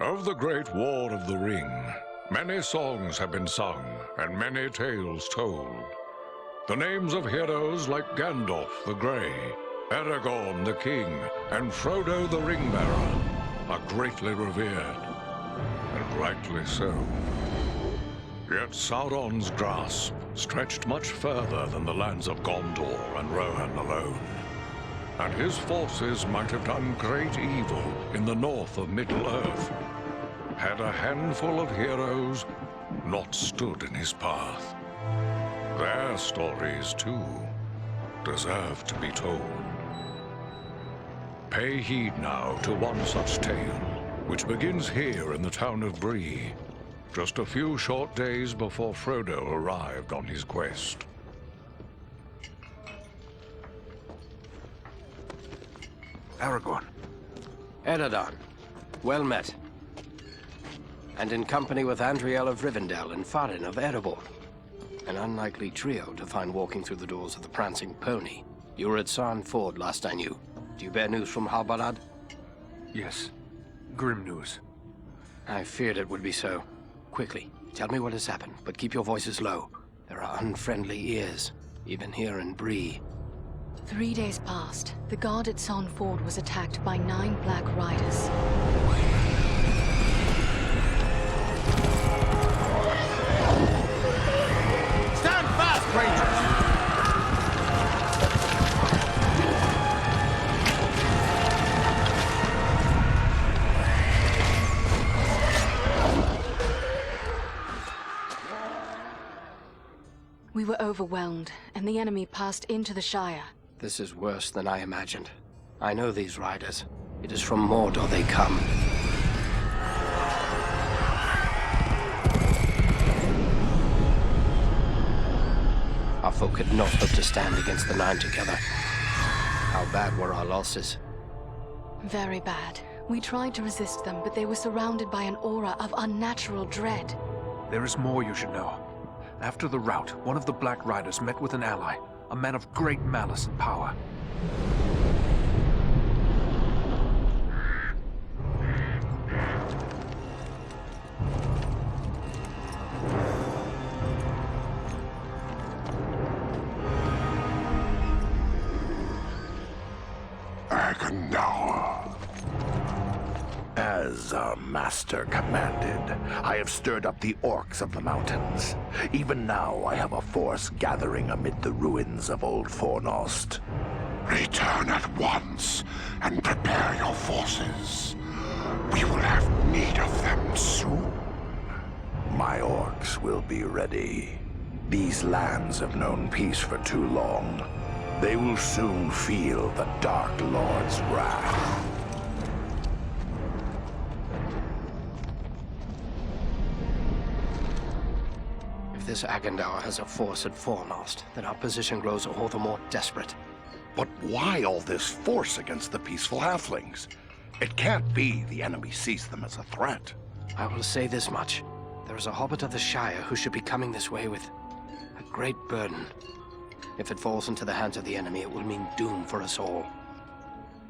Of the Great War of the Ring, many songs have been sung and many tales told. The names of heroes like Gandalf the Grey, Aragorn the King, and Frodo the Ring-Bearer are greatly revered, and rightly so. Yet Sauron's grasp stretched much further than the lands of Gondor and Rohan alone, and his forces might have done great evil in the north of Middle-earth, had a handful of heroes not stood in his path. Their stories, too, deserve to be told. Pay heed now to one such tale, which begins here in the town of Bree, just a few short days before Frodo arrived on his quest. Aragorn. Eredon, well met. And in company with Andriel of Rivendell and Farin of Erebor. An unlikely trio to find walking through the doors of the Prancing Pony. You were at Sarn Ford last I knew. Do you bear news from Halbarad? Yes. Grim news. I feared it would be so. Quickly, tell me what has happened, but keep your voices low. There are unfriendly ears, even here in Bree. 3 days passed. The guard at Sarn Ford was attacked by 9 Black Riders. Stand fast, Rangers! We were overwhelmed, and the enemy passed into the Shire. This is worse than I imagined. I know these riders. It is from Mordor they come. Our folk could not hope to stand against the 9 together. How bad were our losses? Very bad. We tried to resist them, but they were surrounded by an aura of unnatural dread. There is more you should know. After the rout, one of the Black Riders met with an ally, a man of great malice and power. As our master commanded, I have stirred up the orcs of the mountains. Even now I have a force gathering amid the ruins of Old Fornost. Return at once and prepare your forces. We will have need of them soon. My orcs will be ready. These lands have known peace for too long. They will soon feel the Dark Lord's wrath. If this Agandaur has a force at Fornost, then our position grows all the more desperate. But why all this force against the peaceful halflings? It can't be the enemy sees them as a threat. I will say this much. There is a hobbit of the Shire who should be coming this way with a great burden. If it falls into the hands of the enemy, it will mean doom for us all.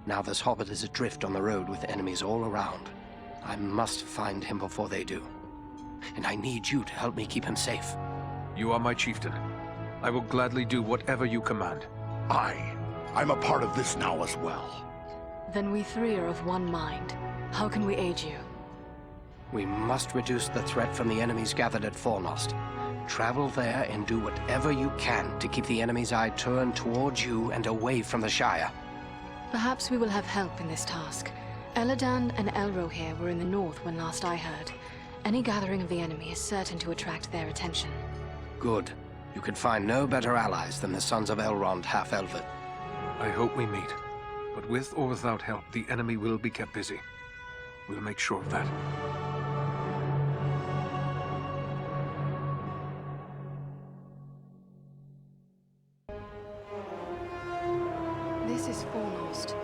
Now this hobbit is adrift on the road with enemies all around. I must find him before they do. And I need you to help me keep him safe. You are my chieftain. I will gladly do whatever you command. I'm a part of this now as well. Then we 3 are of one mind. How can we aid you? We must reduce the threat from the enemies gathered at Fornost. Travel there and do whatever you can to keep the enemy's eye turned towards you and away from the Shire. Perhaps we will have help in this task. Eladan and Elrohir were in the north when last I heard. Any gathering of the enemy is certain to attract their attention. Good. You could find no better allies than the sons of Elrond half-elven. I hope we meet. But with or without help, the enemy will be kept busy. We'll make sure of that. This is Fornost,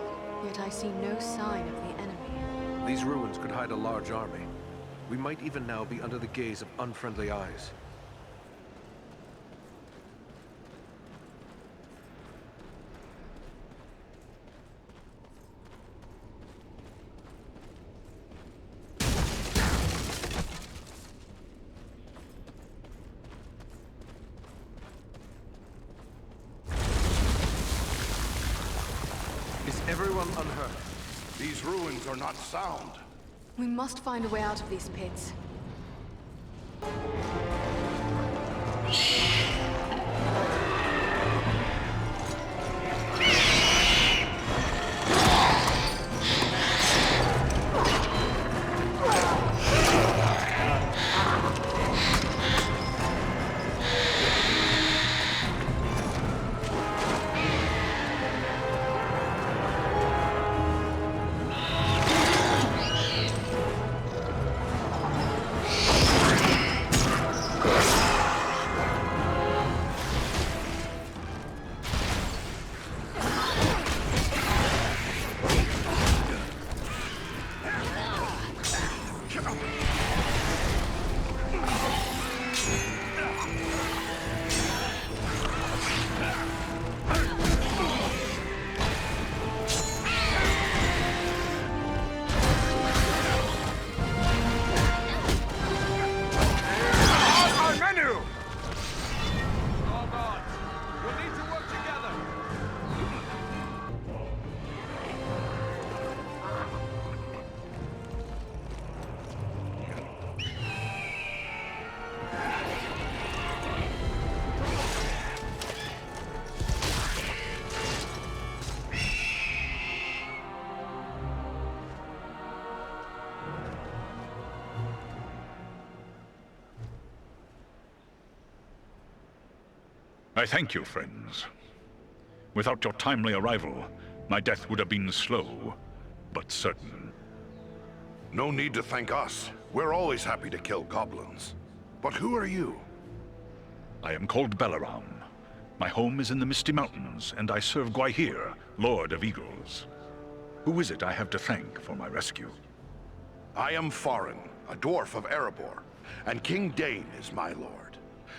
yet I see no sign of the enemy. These ruins could hide a large army. We might even now be under the gaze of unfriendly eyes. everyone unhurt. These ruins are not sound. We must find a way out of these pits. I thank you, friends. Without your timely arrival, my death would have been slow, but certain. No need to thank us. We're always happy to kill goblins. But who are you? I am called Balaram. My home is in the Misty Mountains, and I serve Gwaihir, Lord of Eagles. Who is it I have to thank for my rescue? I am Farin, a dwarf of Erebor, and King Dane is my lord.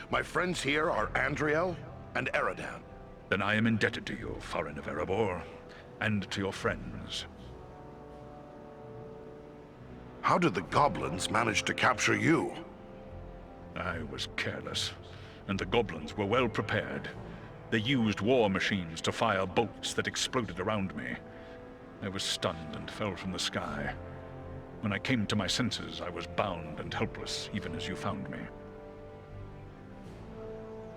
My friends here are Andriel and Eridan. Then I am indebted to you, Farin of Erebor, and to your friends. How did the goblins manage to capture you? I was careless, and the goblins were well prepared. They used war machines to fire bolts that exploded around me. I was stunned and fell from the sky. When I came to my senses, I was bound and helpless, even as you found me.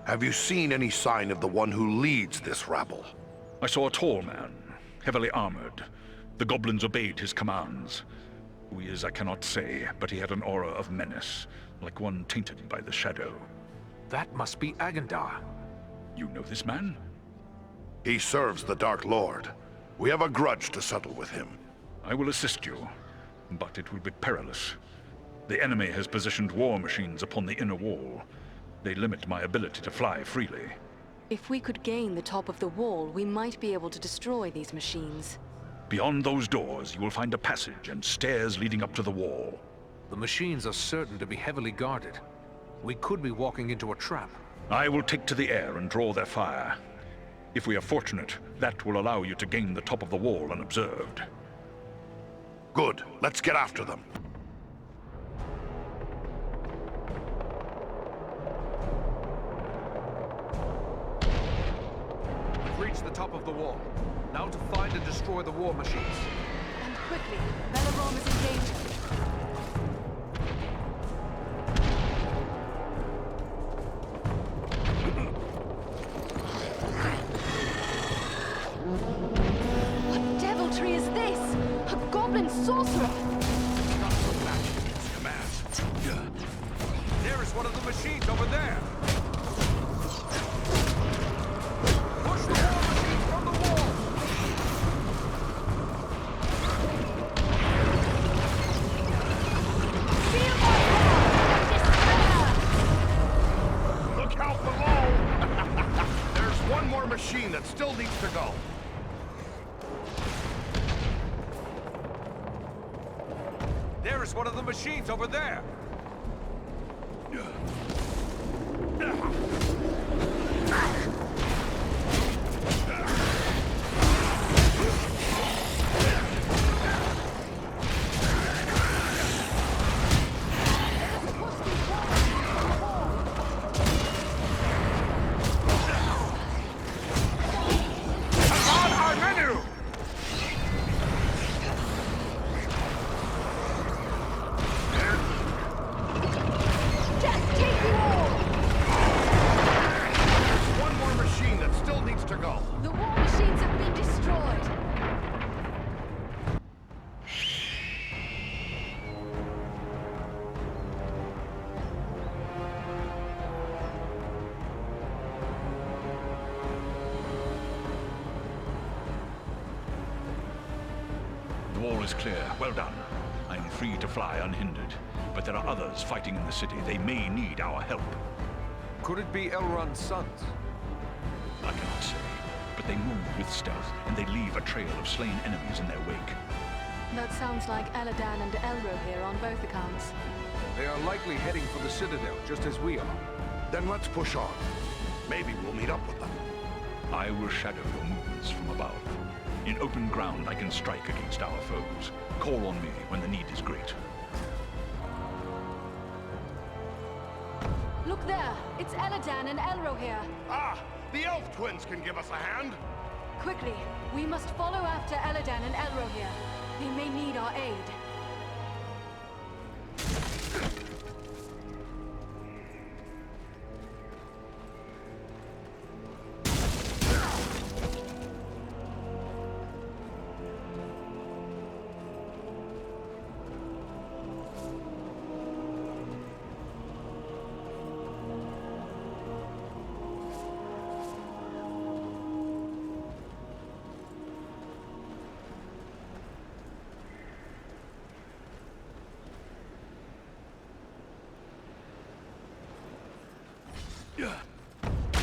Have you seen any sign of the one who leads this rabble? I saw a tall man, heavily armored. The goblins obeyed his commands. Who he is, I cannot say, but he had an aura of menace, like one tainted by the shadow. That must be Agandar. You know this man? He serves the Dark Lord. We have a grudge to settle with him. I will assist you, but it will be perilous. The enemy has positioned war machines upon the inner wall. They limit my ability to fly freely. If we could gain the top of the wall, we might be able to destroy these machines. Beyond those doors, you will find a passage and stairs leading up to the wall. The machines are certain to be heavily guarded. We could be walking into a trap. I will take to the air and draw their fire. If we are fortunate, that will allow you to gain the top of the wall unobserved. Good. Let's get after them. We've reached the top of the wall. Now to find and destroy the war machines. And quickly, Balaram is in danger. What deviltry is this? A goblin sorcerer! There is one of the machines over there! Push the war machines from the wall! Feel my power! Look out below! There's one more machine that still needs to go. There is one of the machines over there! is clear. Well done. I am free to fly unhindered. But there are others fighting in the city. They may need our help. Could it be Elrond's sons? I cannot say. But they move with stealth, and they leave a trail of slain enemies in their wake. That sounds like Eladan and Elro here on both accounts. They are likely heading for the Citadel, just as we are. Then let's push on. Maybe we'll meet up with them. I will shadow your movements from above. In open ground, I can strike against our foes. Call on me when the need is great. Look there! It's Eladan and Elro here. Ah! The elf twins can give us a hand! Quickly, we must follow after Eladan and Elro here. They may need our aid.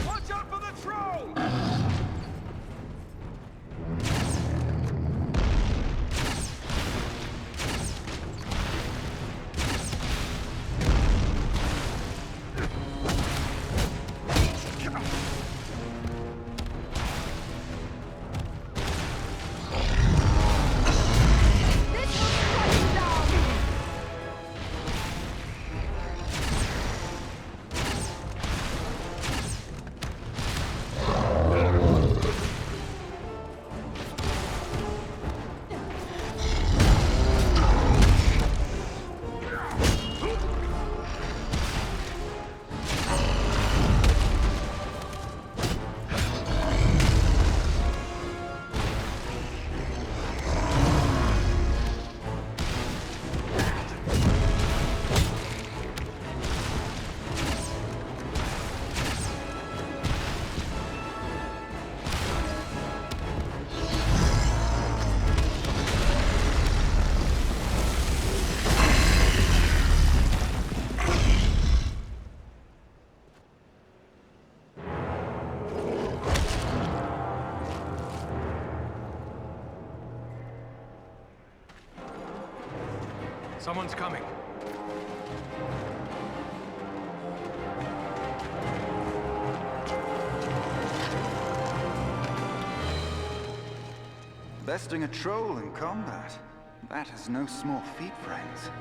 Watch out for the troll! Someone's coming. Besting a troll in combat. That is no small feat, friends.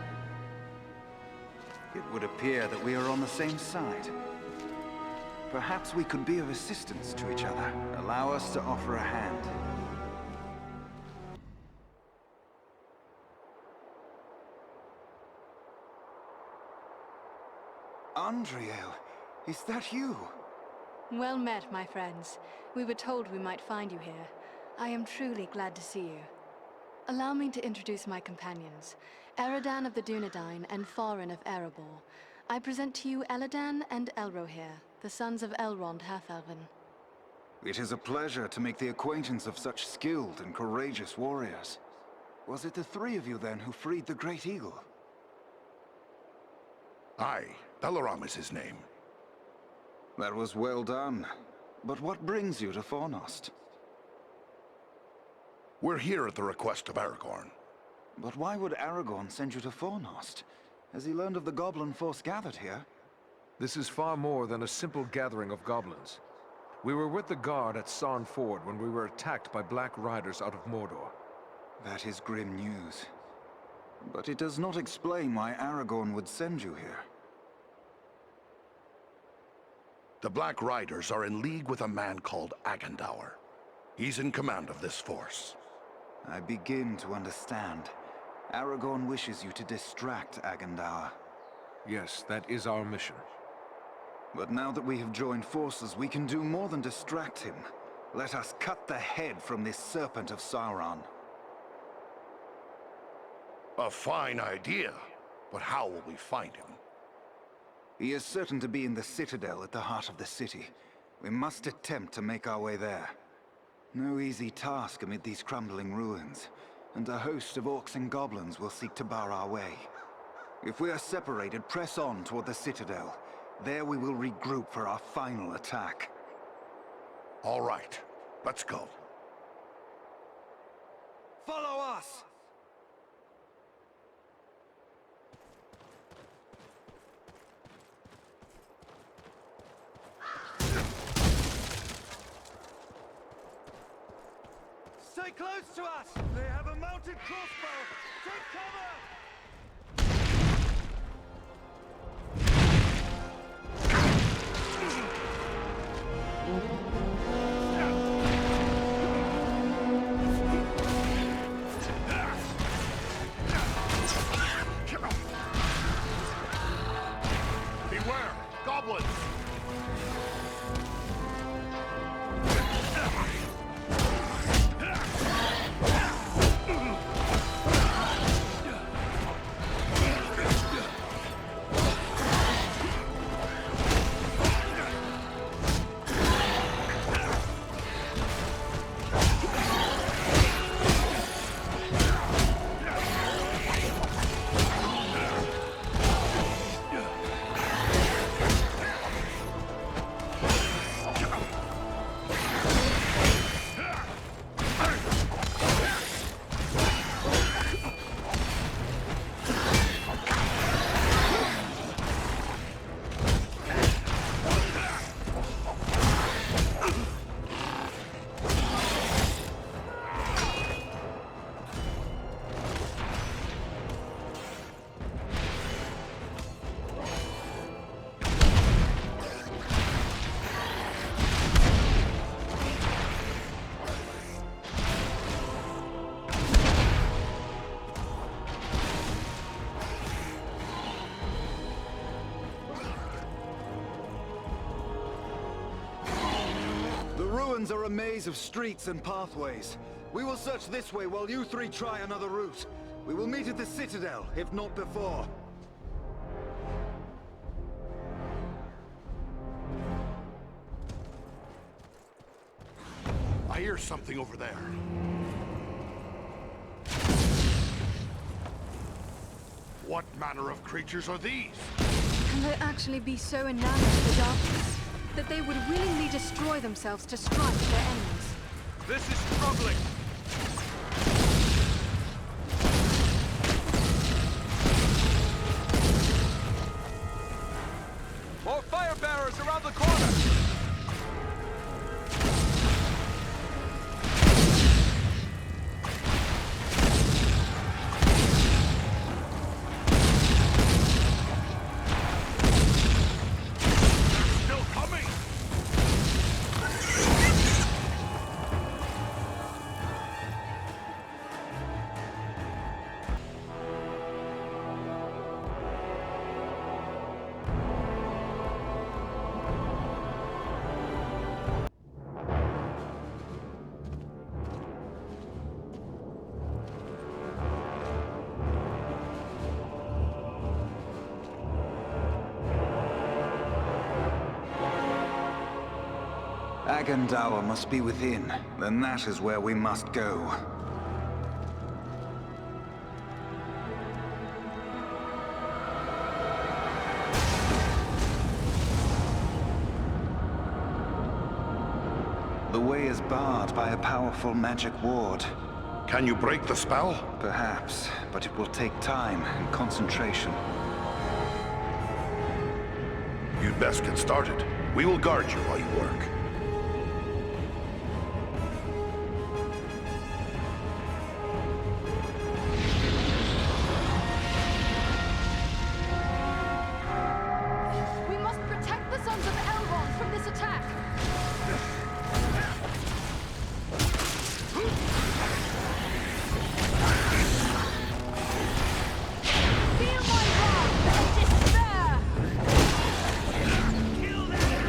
It would appear that we are on the same side. Perhaps we could be of assistance to each other. Allow us to offer a hand. Andriel, is that you? Well met, my friends. We were told we might find you here. I am truly glad to see you. Allow me to introduce my companions, Eridan of the Dunedain and Thorin of Erebor. I present to you Eladan and Elro here, the sons of Elrond Half-Elven. It is a pleasure to make the acquaintance of such skilled and courageous warriors. Was it the three of you then who freed the Great Eagle? Aye, Dalaram is his name. That was well done. But what brings you to Fornost? We're here at the request of Aragorn. But why would Aragorn send you to Fornost? Has he learned of the goblin force gathered here? This is far more than a simple gathering of goblins. We were with the guard at Sarn Ford when we were attacked by Black Riders out of Mordor. That is grim news. But it does not explain why Aragorn would send you here. The Black Riders are in league with a man called Agandaur. He's in command of this force. I begin to understand. Aragorn wishes you to distract Agandaur. Yes, that is our mission. But now that we have joined forces, we can do more than distract him. Let us cut the head from this serpent of Sauron. A fine idea, but how will we find him? He is certain to be in the Citadel at the heart of the city. We must attempt to make our way there. No easy task amid these crumbling ruins. and a host of orcs and goblins will seek to bar our way. If we are separated, press on toward the citadel. There we will regroup for our final attack. All right, let's go. Follow us! Stay close to us! They have a mounted crossbow! Take cover! Beware! Goblins! The ruins are a maze of streets and pathways. We will search this way while you three try another route. We will meet at the citadel, if not before. I hear something over there. What manner of creatures are these? Can they actually be so enamored of the darkness that they would willingly destroy themselves to strike their enemies? This is troubling! More fire bearers around the corner! Still coming! Agandawa must be within. Then that is where we must go. The way is barred by a powerful magic ward. Can you break the spell? Perhaps, but it will take time and concentration. You'd best get started. We will guard you while you work. We must protect the Sons of Elrond from this attack! Feel my wrath and despair! Kill them!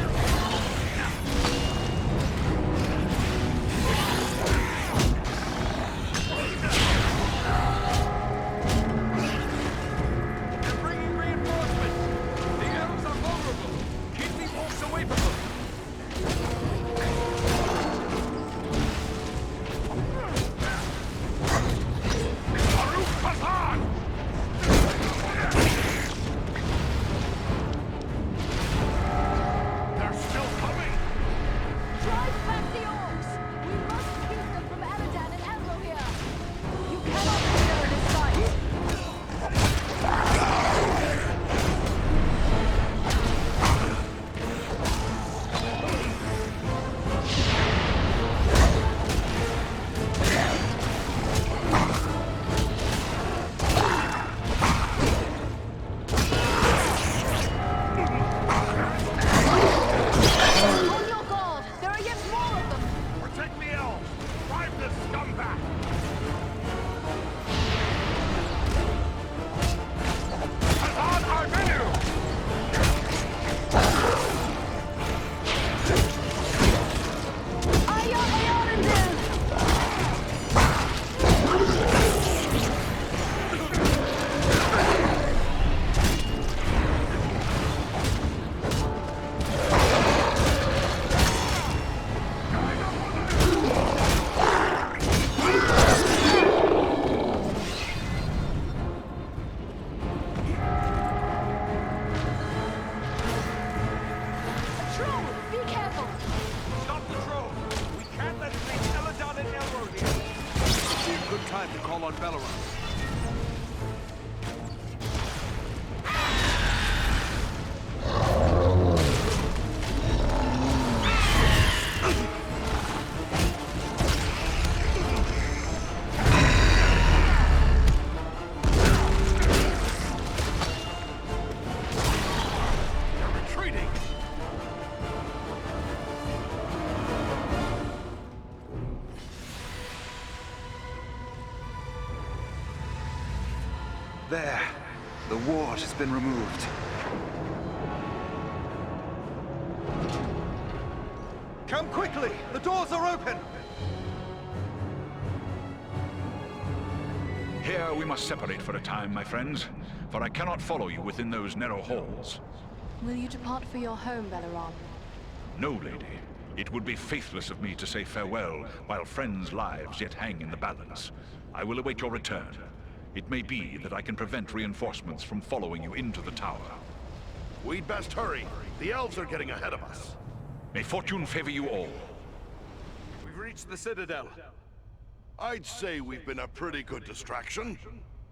Belleron. There. The ward has been removed. Come quickly! The doors are open! Here we must separate for a time, my friends, for I cannot follow you within those narrow halls. Will you depart for your home, Belleron? No, lady. It would be faithless of me to say farewell while friends' lives yet hang in the balance. I will await your return. It may be that I can prevent reinforcements from following you into the tower. We'd best hurry. The elves are getting ahead of us. May fortune favor you all. We've reached the Citadel. I'd say we've been a pretty good distraction.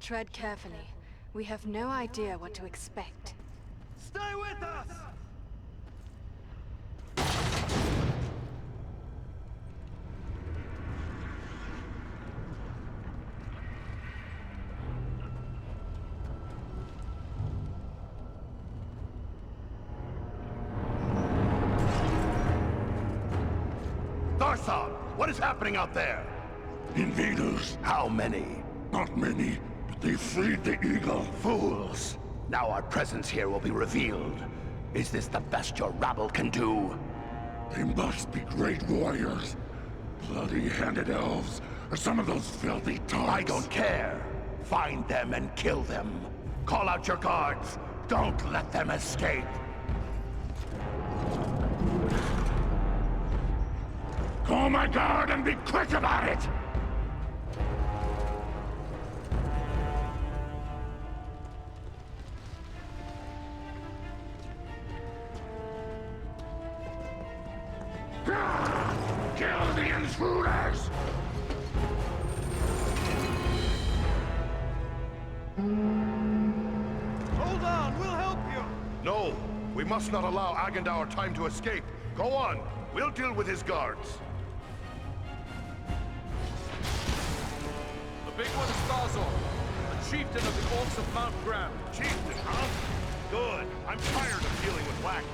Tread carefully. We have no idea what to expect. Stay with us! What is happening out there? Invaders, how many? Not many, but they freed the eagle. Fools! Now our presence here will be revealed. Is this the best your rabble can do? They must be great warriors. Bloody-handed elves, or some of those filthy tarts. I don't care. Find them and kill them. Call out your guards. Don't let them escape. Call my guard and be quick about it! Kill the intruders! Hold on, we'll help you! No, we must not allow Agandaur time to escape. Go on, we'll deal with his guards. The big one is Thazor, the chieftain of the Orcs of Mount Graham. Chieftain, huh? Good. I'm tired of dealing with lackeys.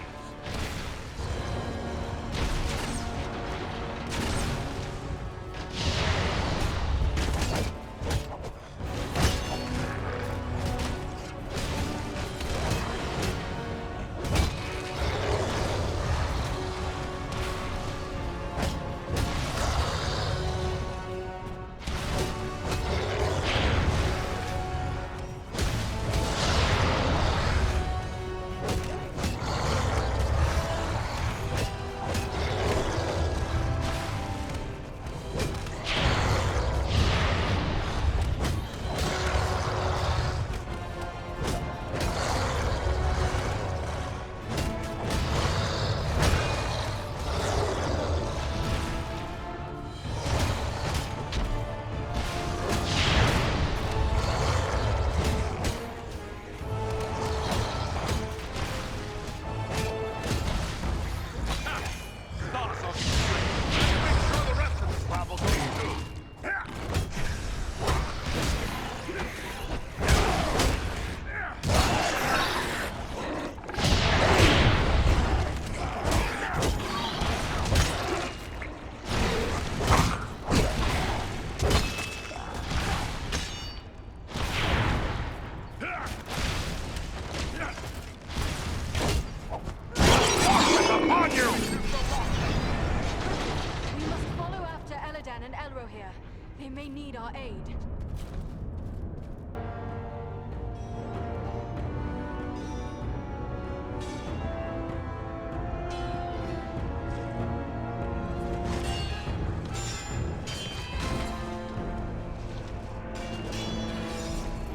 They may need our aid.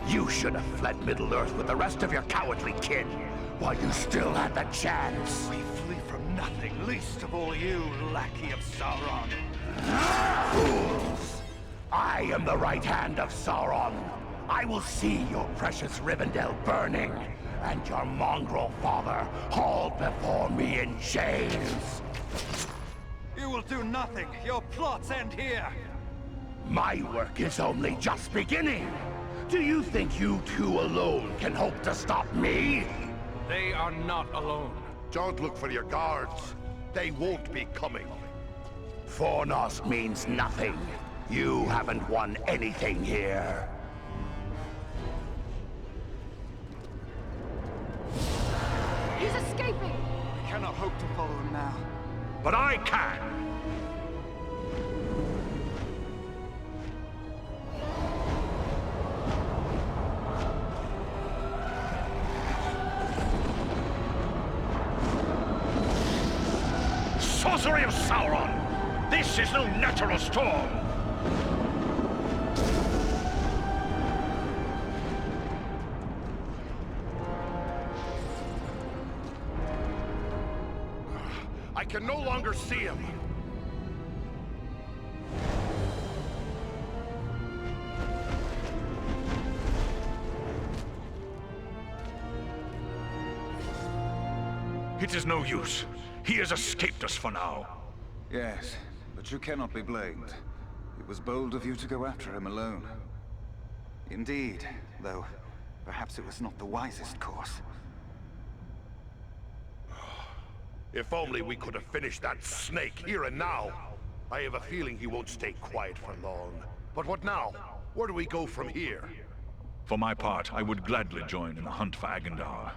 You should have fled Middle-earth with the rest of your cowardly kin, while you still had the chance. We flee from nothing, least of all you, lackey of Sauron. Fools! I am the right hand of Sauron. I will see your precious Rivendell burning, and your mongrel father hauled before me in chains. You will do nothing. Your plots end here. My work is only just beginning. Do you think you two alone can hope to stop me? They are not alone. Don't look for your guards. They won't be coming. Fornost means nothing. You haven't won anything here. He's escaping! I cannot hope to follow him now. But I can! Sorcery of Sauron! This is no natural storm! I can no longer see him. It is no use. He has escaped us for now. Yes, but you cannot be blamed. It was bold of you to go after him alone. Indeed, though perhaps it was not the wisest course. If only we could have finished that snake here and now. I have a feeling he won't stay quiet for long. But what now? Where do we go from here? For my part, I would gladly join in the hunt for Agendar.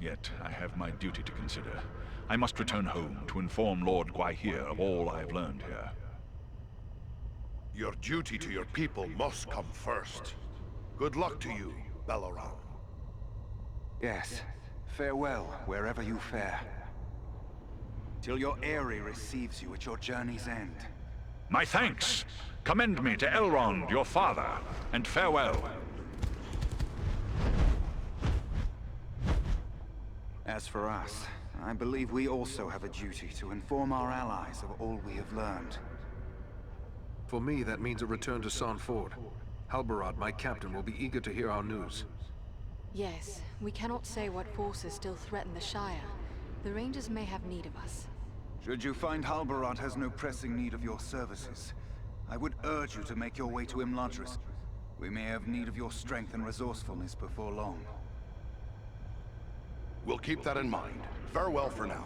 Yet, I have my duty to consider. I must return home to inform Lord Gwaihir of all I have learned here. Your duty to your people must come first. Good luck to you, Belleron. Yes, farewell wherever you fare. Till your Eyrie receives you at your journey's end. My thanks! Commend me to Elrond, your father, and farewell. As for us, I believe we also have a duty to inform our allies of all we have learned. For me, that means a return to Son Ford. Halbarad, my captain, will be eager to hear our news. Yes, we cannot say what forces still threaten the Shire. The Rangers may have need of us. Should you find Halbarad has no pressing need of your services, I would urge you to make your way to Imladris. We may have need of your strength and resourcefulness before long. We'll keep that in mind. Farewell for now.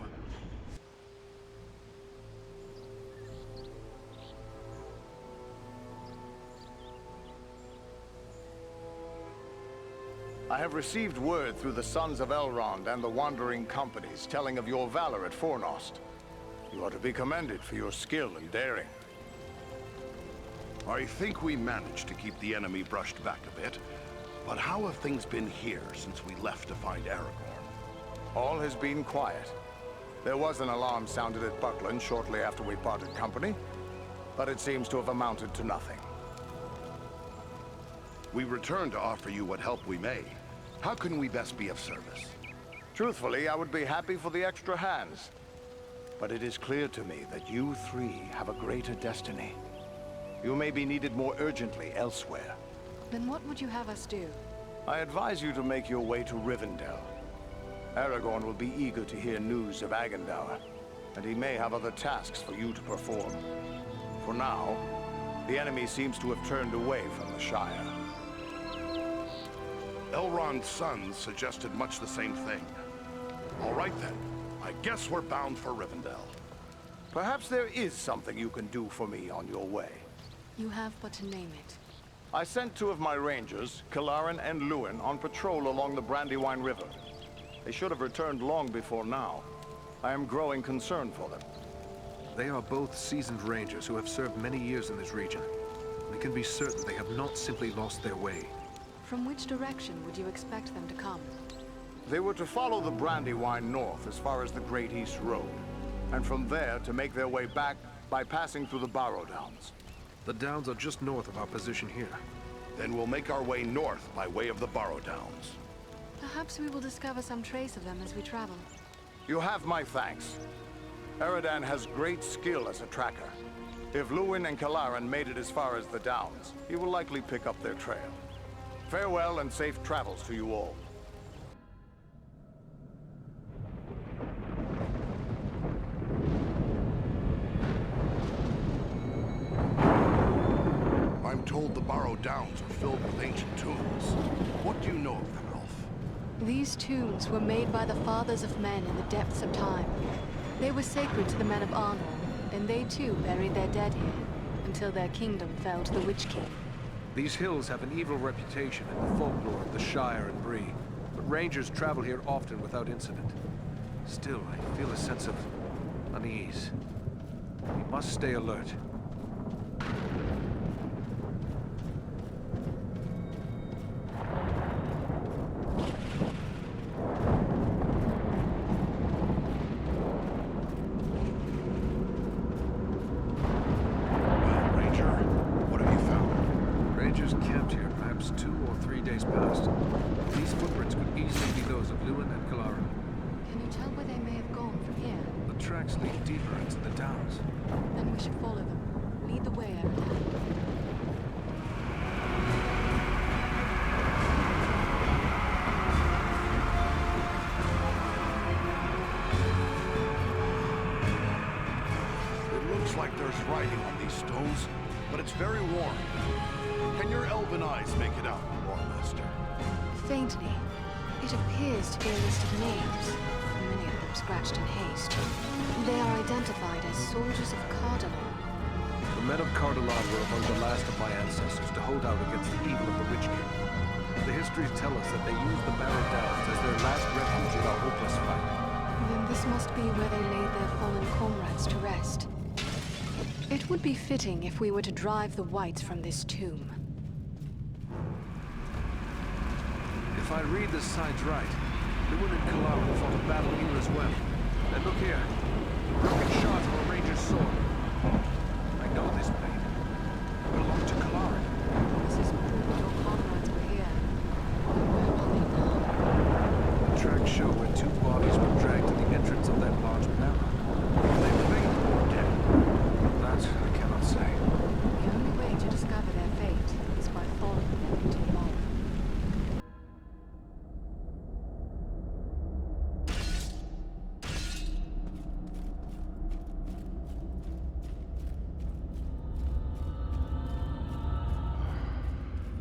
I have received word through the Sons of Elrond and the Wandering Companies telling of your valor at Fornost. You are to be commended for your skill and daring. I think we managed to keep the enemy brushed back a bit. But how have things been here since we left to find Aragorn? All has been quiet. There was an alarm sounded at Buckland shortly after we parted company, but it seems to have amounted to nothing. We return to offer you what help we may. How can we best be of service? Truthfully, I would be happy for the extra hands. But it is clear to me that you three have a greater destiny. You may be needed more urgently elsewhere. Then what would you have us do? I advise you to make your way to Rivendell. Aragorn will be eager to hear news of Agendar, and he may have other tasks for you to perform. For now, the enemy seems to have turned away from the Shire. Elrond's sons suggested much the same thing. All right then. I guess we're bound for Rivendell. Perhaps there is something you can do for me on your way. You have but to name it. I sent two of my rangers, Kilaran and Luin, on patrol along the Brandywine River. They should have returned long before now. I am growing concerned for them. They are both seasoned rangers who have served many years in this region. We can be certain they have not simply lost their way. From which direction would you expect them to come? They were to follow the Brandywine north as far as the Great East Road, and from there to make their way back by passing through the Barrow Downs. The Downs are just north of our position here. Then we'll make our way north by way of the Barrow Downs. Perhaps we will discover some trace of them as we travel. You have my thanks. Eredan has great skill as a tracker. If Lewin and Kalaran made it as far as the Downs, he will likely pick up their trail. Farewell and safe travels to you all. I'm told the Barrow Downs are filled with ancient tombs. What do you know of them, Elf? These tombs were made by the fathers of men in the depths of time. They were sacred to the men of Arnor, and they too buried their dead here, until their kingdom fell to the Witch King. These hills have an evil reputation in the folklore of the Shire and Bree, but rangers travel here often without incident. Still, I feel a sense of unease. We must stay alert. Like there's writing on these stones, but it's very warm. Can your elven eyes make it out, Lordmaster? Faintly. It appears to be a list of names, many of them scratched in haste. They are identified as soldiers of Cardinal. The men of Cardinal were among the last of my ancestors to hold out against the evil of the Witch King. The histories tell us that they used the Barrow Downs as their last refuge in a hopeless fight. Then this must be where they laid their fallen comrades to rest. It would be fitting if we were to drive the Whites from this tomb. If I read the signs right, Lewin and Kalaran fought a battle here as well. And look here, the broken shard of a ranger's sword. I know this blade. It belonged to Kalaran. This is proof your comrades were here. Where are they now? The tracks show where two bodies were dragged to the entrance of that large barrow. Are they living or dead? That I cannot say. The only way to discover their fate is by following them into the mob.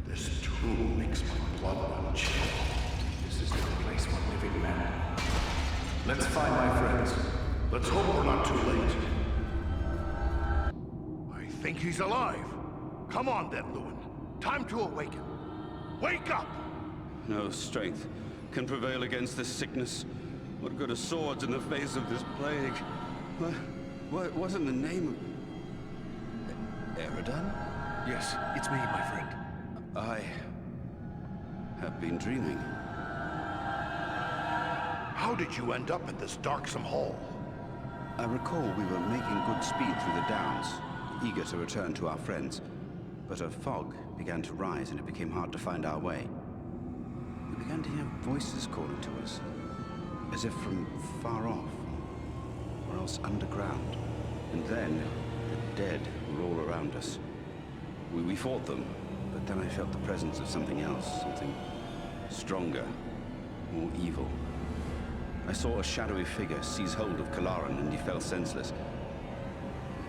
This tomb makes my blood run chill. This is no place for living men. Let's find my friends. Let's hope we're not too late. I think he's alive. Come on then, Lewin. Time to awaken. Wake up! No strength can prevail against this sickness. What good are swords in the face of this plague? What wasn't the name of... Eridan? Yes, it's me, my friend. I have been dreaming. How did you end up in this darksome hall? I recall we were making good speed through the Downs, eager to return to our friends. But a fog began to rise and it became hard to find our way. We began to hear voices calling to us, as if from far off, or else underground. And then, the dead were all around us. We fought them, but then I felt the presence of something else, something stronger, more evil. I saw a shadowy figure seize hold of Kalaran and he fell senseless.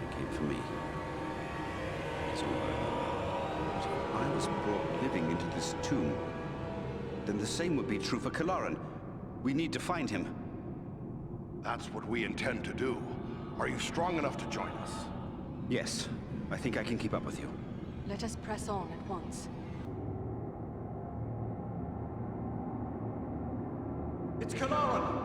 It came for me. So if I was brought living into this tomb, then the same would be true for Kalaran. We need to find him. That's what we intend to do. Are you strong enough to join us? Yes, I think I can keep up with you. Let us press on at once. It's Kalaran!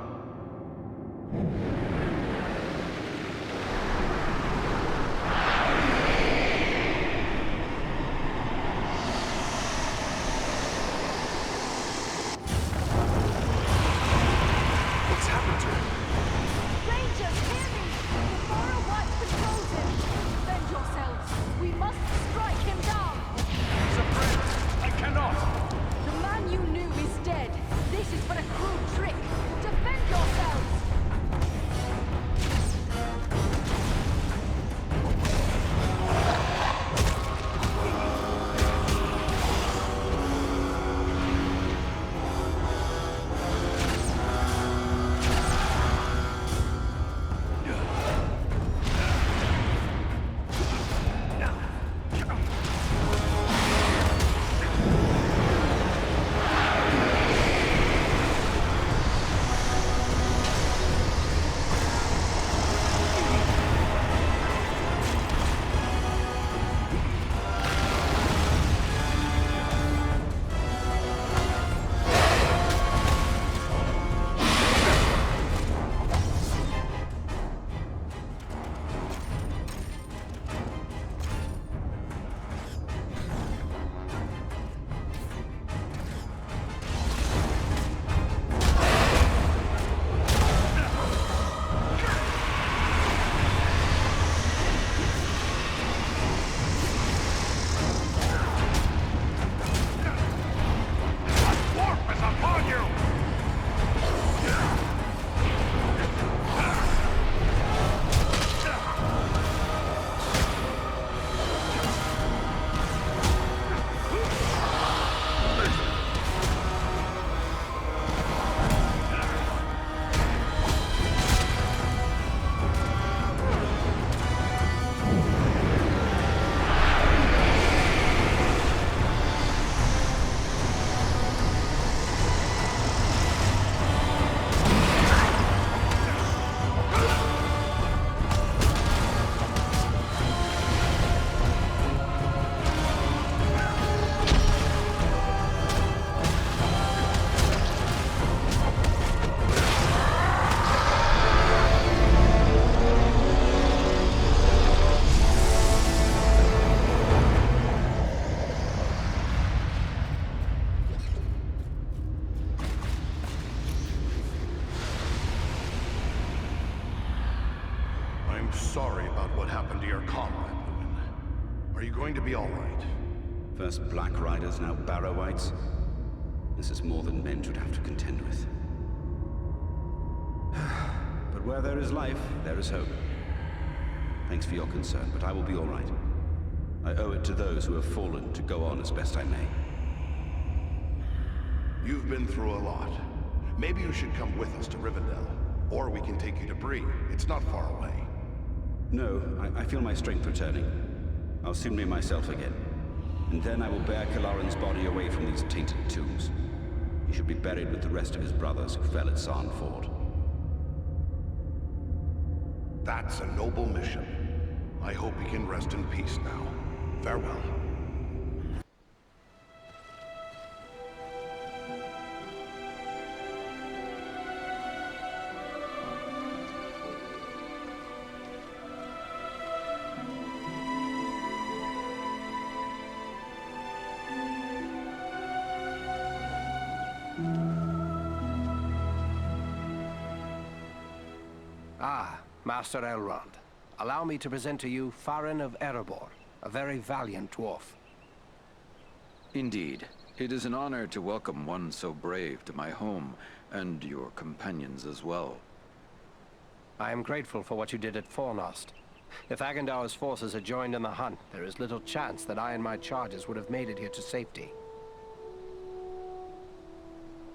What's happened to him? Rangers, hear me! The Barrow White patrols him! Defend yourselves! We must strike him down! He's a friend! I cannot! The man you knew is dead! This is but a cruel trick! Defend yourselves! I'm sorry about what happened to your comrade, Lewin. Are you going to be all right? First Black Riders, now Barrow-wights. This is more than men should have to contend with. But where there is life, there is hope. Thanks for your concern, but I will be all right. I owe it to those who have fallen to go on as best I may. You've been through a lot. Maybe you should come with us to Rivendell. Or we can take you to Bree. It's not far away. No, I feel my strength returning. I'll soon be myself again. And then I will bear Kalaran's body away from these tainted tombs. He should be buried with the rest of his brothers who fell at Sarn Ford. That's a noble mission. I hope he can rest in peace now. Farewell. Master Elrond, allow me to present to you Farin of Erebor, a very valiant dwarf. Indeed. It is an honor to welcome one so brave to my home, and your companions as well. I am grateful for what you did at Fornost. If Agandaur's forces had joined in the hunt, there is little chance that I and my charges would have made it here to safety.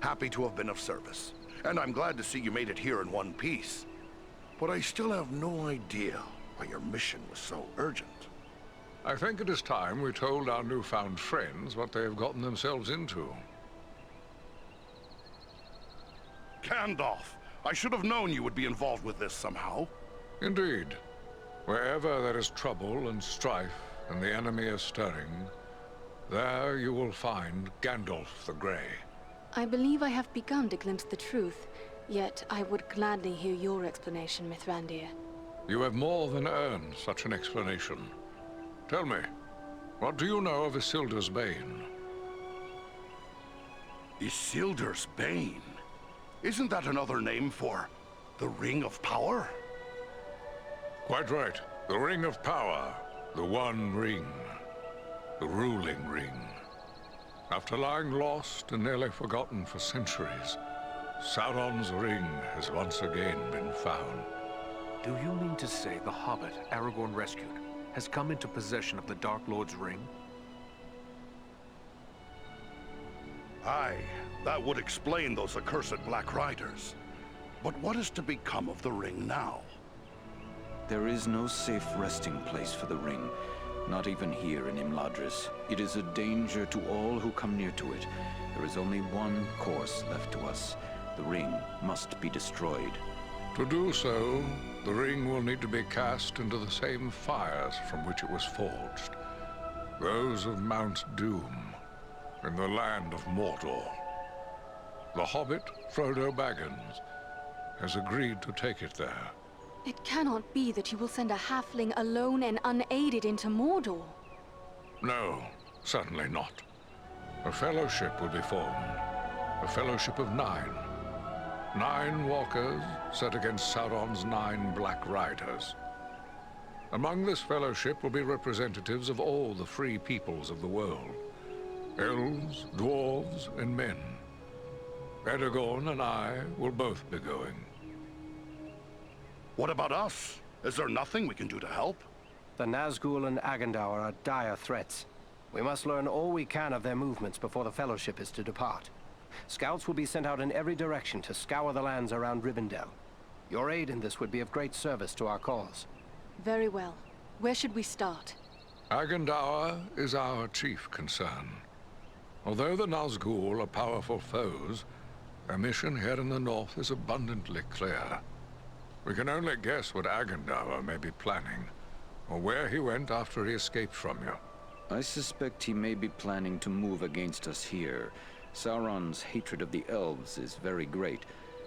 Happy to have been of service. And I'm glad to see you made it here in one piece. But I still have no idea why your mission was so urgent. I think it is time we told our newfound friends what they have gotten themselves into. Gandalf! I should have known you would be involved with this somehow. Indeed. Wherever there is trouble and strife, and the enemy is stirring, there you will find Gandalf the Grey. I believe I have begun to glimpse the truth, yet I would gladly hear your explanation, Mithrandir. You have more than earned such an explanation. Tell me, what do you know of Isildur's Bane? Isildur's Bane? Isn't that another name for the Ring of Power? Quite right. The Ring of Power. The One Ring. The ruling ring. After lying lost and nearly forgotten for centuries, Sauron's ring has once again been found. Do you mean to say the hobbit Aragorn rescued has come into possession of the Dark Lord's ring? Aye, that would explain those accursed Black Riders. But what is to become of the ring now? There is no safe resting place for the ring, not even here in Imladris. It is a danger to all who come near to it. There is only one course left to us. The ring must be destroyed. To do so, the ring will need to be cast into the same fires from which it was forged. Those of Mount Doom, in the land of Mordor. The hobbit, Frodo Baggins, has agreed to take it there. It cannot be that you will send a halfling alone and unaided into Mordor. No, certainly not. A fellowship will be formed. A fellowship of 9. 9 walkers set against Sauron's 9 Black Riders. Among this fellowship will be representatives of all the free peoples of the world. Elves, dwarves, and men. Aragorn and I will both be going. What about us? Is there nothing we can do to help? The Nazgul and Agandaur are dire threats. We must learn all we can of their movements before the Fellowship is to depart. Scouts will be sent out in every direction to scour the lands around Rivendell. Your aid in this would be of great service to our cause. Very well. Where should we start? Agandaur is our chief concern. Although the Nazgul are powerful foes, their mission here in the north is abundantly clear. We can only guess what Agandaur may be planning, or where he went after he escaped from you. I suspect he may be planning to move against us here. Sauron's hatred of the elves is very great,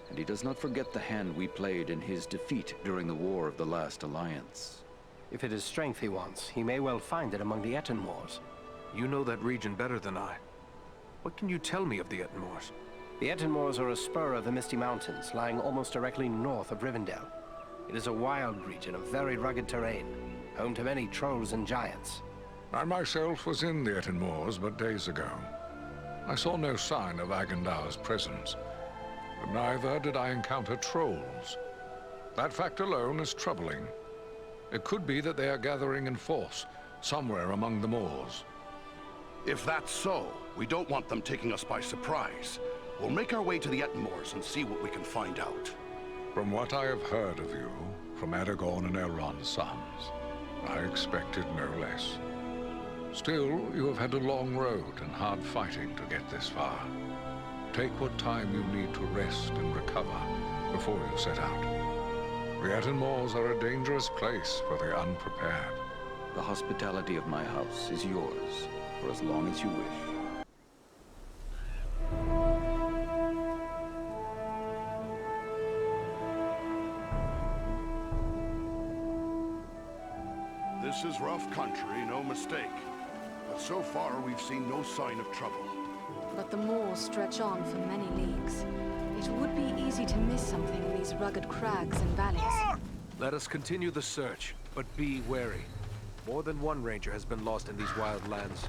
and he does not forget the hand we played in his defeat during the War of the Last Alliance. If it is strength he wants, he may well find it among the Ettenmoors. You know that region better than I. What can you tell me of the Ettenmoors? The Ettenmoors are a spur of the Misty Mountains, lying almost directly north of Rivendell. It is a wild region of very rugged terrain, home to many trolls and giants. I myself was in the Etten Moors but days ago. I saw no sign of Agendaur's presence, but neither did I encounter trolls. That fact alone is troubling. It could be that they are gathering in force, somewhere among the moors. If that's so, we don't want them taking us by surprise. We'll make our way to the Etten Moors and see what we can find out. From what I have heard of you, from Aragorn and Elrond's sons, I expected no less. Still, you have had a long road and hard fighting to get this far. Take what time you need to rest and recover before you set out. The Etten Moors are a dangerous place for the unprepared. The hospitality of my house is yours, for as long as you wish. This is rough country, no mistake. But so far, we've seen no sign of trouble. But the moors stretch on for many leagues. It would be easy to miss something in these rugged crags and valleys. Let us continue the search, but be wary. More than one ranger has been lost in these wild lands.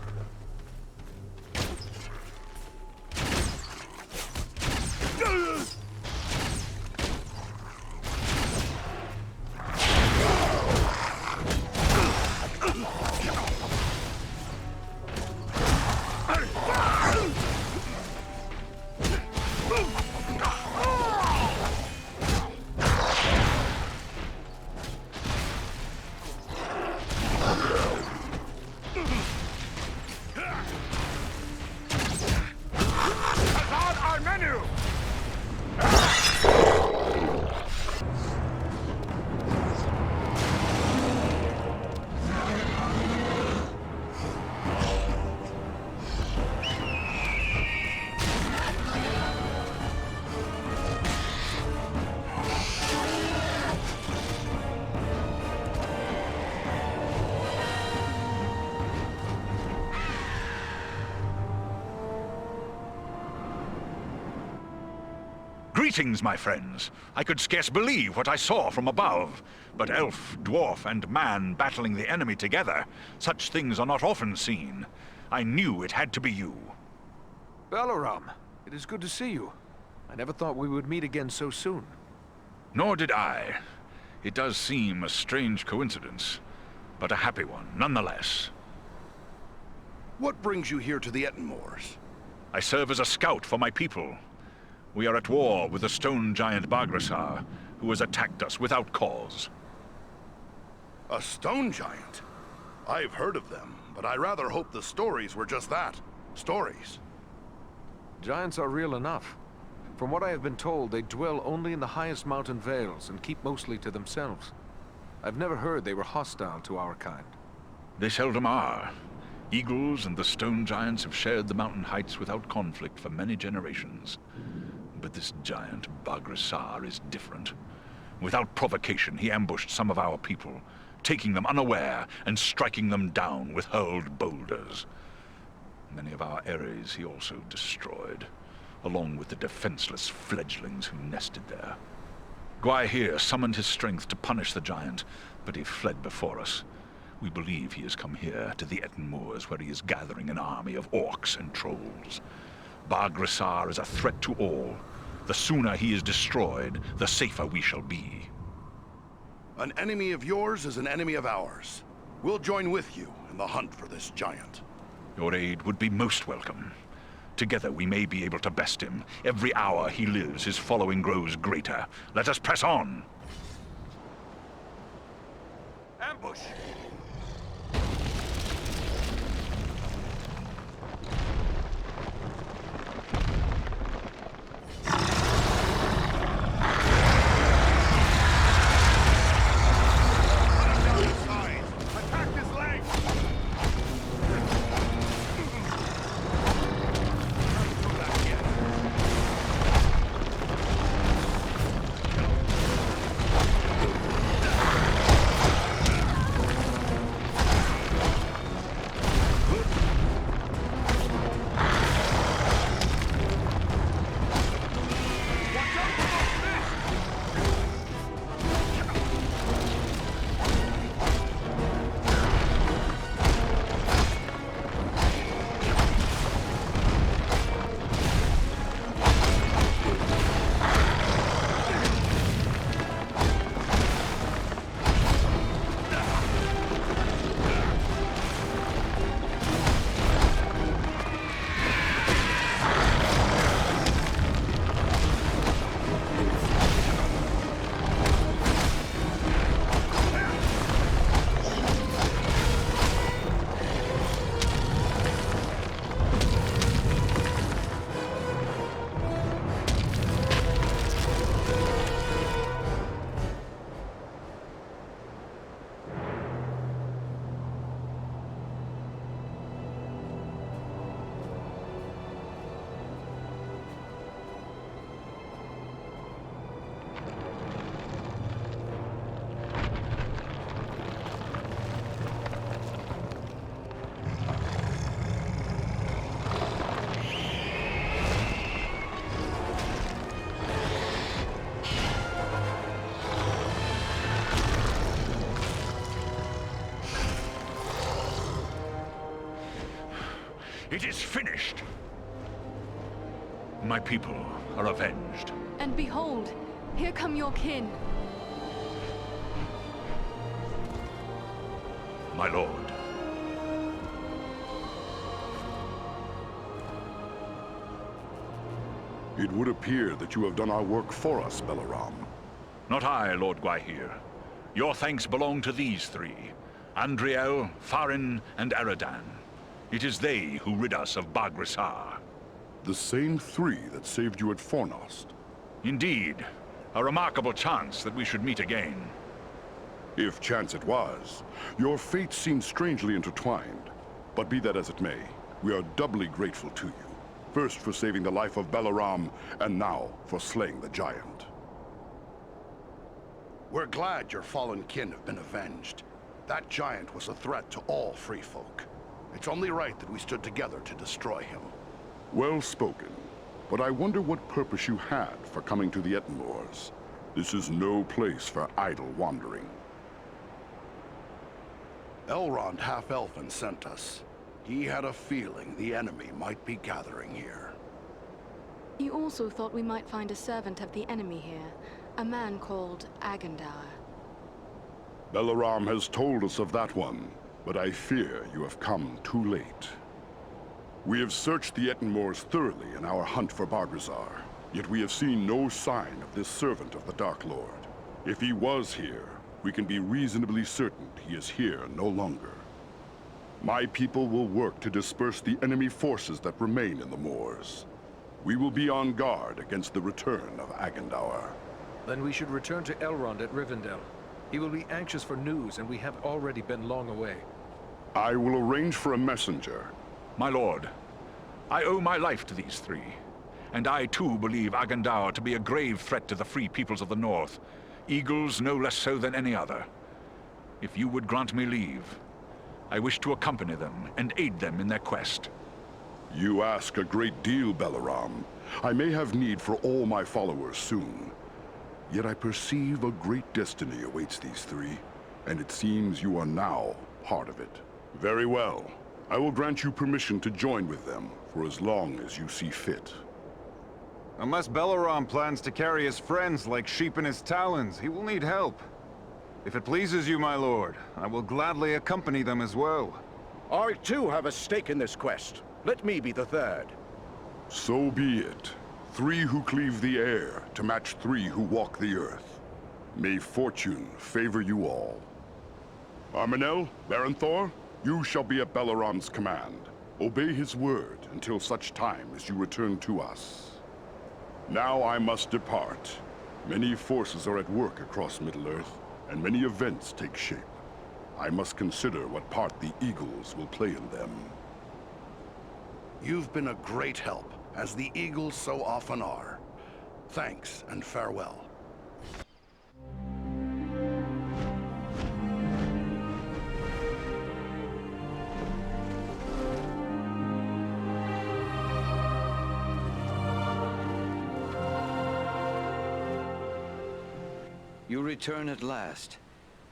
Greetings, my friends. I could scarce believe what I saw from above. But elf, dwarf, and man battling the enemy together, such things are not often seen. I knew it had to be you. Balaram, it is good to see you. I never thought we would meet again so soon. Nor did I. It does seem a strange coincidence, but a happy one, nonetheless. What brings you here to the Etten Moors? I serve as a scout for my people. We are at war with the stone giant Bargrasar, who has attacked us without cause. A stone giant? I've heard of them, but I rather hope the stories were just that. Stories. Giants are real enough. From what I have been told, they dwell only in the highest mountain vales and keep mostly to themselves. I've never heard they were hostile to our kind. They seldom are. Eagles and the stone giants have shared the mountain heights without conflict for many generations. But this giant, Bargrasar, is different. Without provocation, he ambushed some of our people, taking them unaware and striking them down with hurled boulders. Many of our aeries he also destroyed, along with the defenseless fledglings who nested there. Gwaihir summoned his strength to punish the giant, but he fled before us. We believe he has come here to the Etten Moors, where he is gathering an army of orcs and trolls. Bargrasar is a threat to all. The sooner he is destroyed, the safer we shall be. An enemy of yours is an enemy of ours. We'll join with you in the hunt for this giant. Your aid would be most welcome. Together we may be able to best him. Every hour he lives, his following grows greater. Let us press on! Ambush! It is finished! My people are avenged. And behold, here come your kin. My lord. It would appear that you have done our work for us, Balaram. Not I, Lord Gwaihir. Your thanks belong to these three. Andriel, Farin, and Aradan. It is they who rid us of Baghrissar. The same three that saved you at Fornost. Indeed. A remarkable chance that we should meet again. If chance it was. Your fates seem strangely intertwined. But be that as it may, we are doubly grateful to you. First for saving the life of Balaram, and now for slaying the giant. We're glad your fallen kin have been avenged. That giant was a threat to all free folk. It's only right that we stood together to destroy him. Well spoken. But I wonder what purpose you had for coming to the Ettenmoors. This is no place for idle wandering. Elrond Half-Elfen sent us. He had a feeling the enemy might be gathering here. He also thought we might find a servant of the enemy here, a man called Agendar. Balaram has told us of that one, but I fear you have come too late. We have searched the Ettenmoors thoroughly in our hunt for Bargrazar, yet we have seen no sign of this servant of the Dark Lord. If he was here, we can be reasonably certain he is here no longer. My people will work to disperse the enemy forces that remain in the moors. We will be on guard against the return of Agendaur. Then we should return to Elrond at Rivendell. He will be anxious for news, and we have already been long away. I will arrange for a messenger. My lord, I owe my life to these three. And I too believe Agendaur to be a grave threat to the free peoples of the North. Eagles no less so than any other. If you would grant me leave, I wish to accompany them and aid them in their quest. You ask a great deal, Balaram. I may have need for all my followers soon. Yet I perceive a great destiny awaits these three, and it seems you are now part of it. Very well. I will grant you permission to join with them for as long as you see fit. Unless Balaram plans to carry his friends like sheep in his talons, he will need help. If it pleases you, my lord, I will gladly accompany them as well. I too have a stake in this quest. Let me be the third. So be it. 3 who cleave the air to match 3 who walk the earth. May fortune favor you all. Armanel, Barenthor, you shall be at Balaram's command. Obey his word until such time as you return to us. Now I must depart. Many forces are at work across Middle-earth, and many events take shape. I must consider what part the Eagles will play in them. You've been a great help, as the Eagles so often are. Thanks and farewell. You return at last.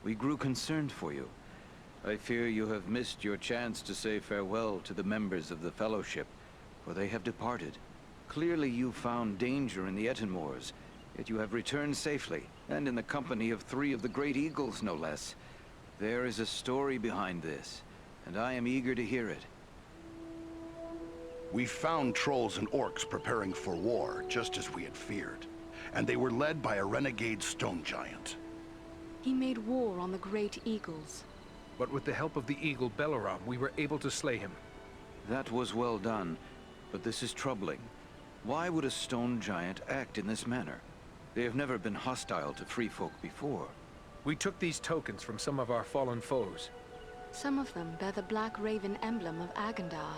We grew concerned for you. I fear you have missed your chance to say farewell to the members of the Fellowship, for they have departed. Clearly you found danger in the Ettenmoors, yet you have returned safely, and in the company of 3 of the Great Eagles, no less. There is a story behind this, and I am eager to hear it. We found trolls and orcs preparing for war, just as we had feared. And they were led by a renegade stone giant. He made war on the Great Eagles. But with the help of the eagle Balaram, we were able to slay him. That was well done, but this is troubling. Why would a stone giant act in this manner? They have never been hostile to free folk before. We took these tokens from some of our fallen foes. Some of them bear the Black Raven emblem of Agendar.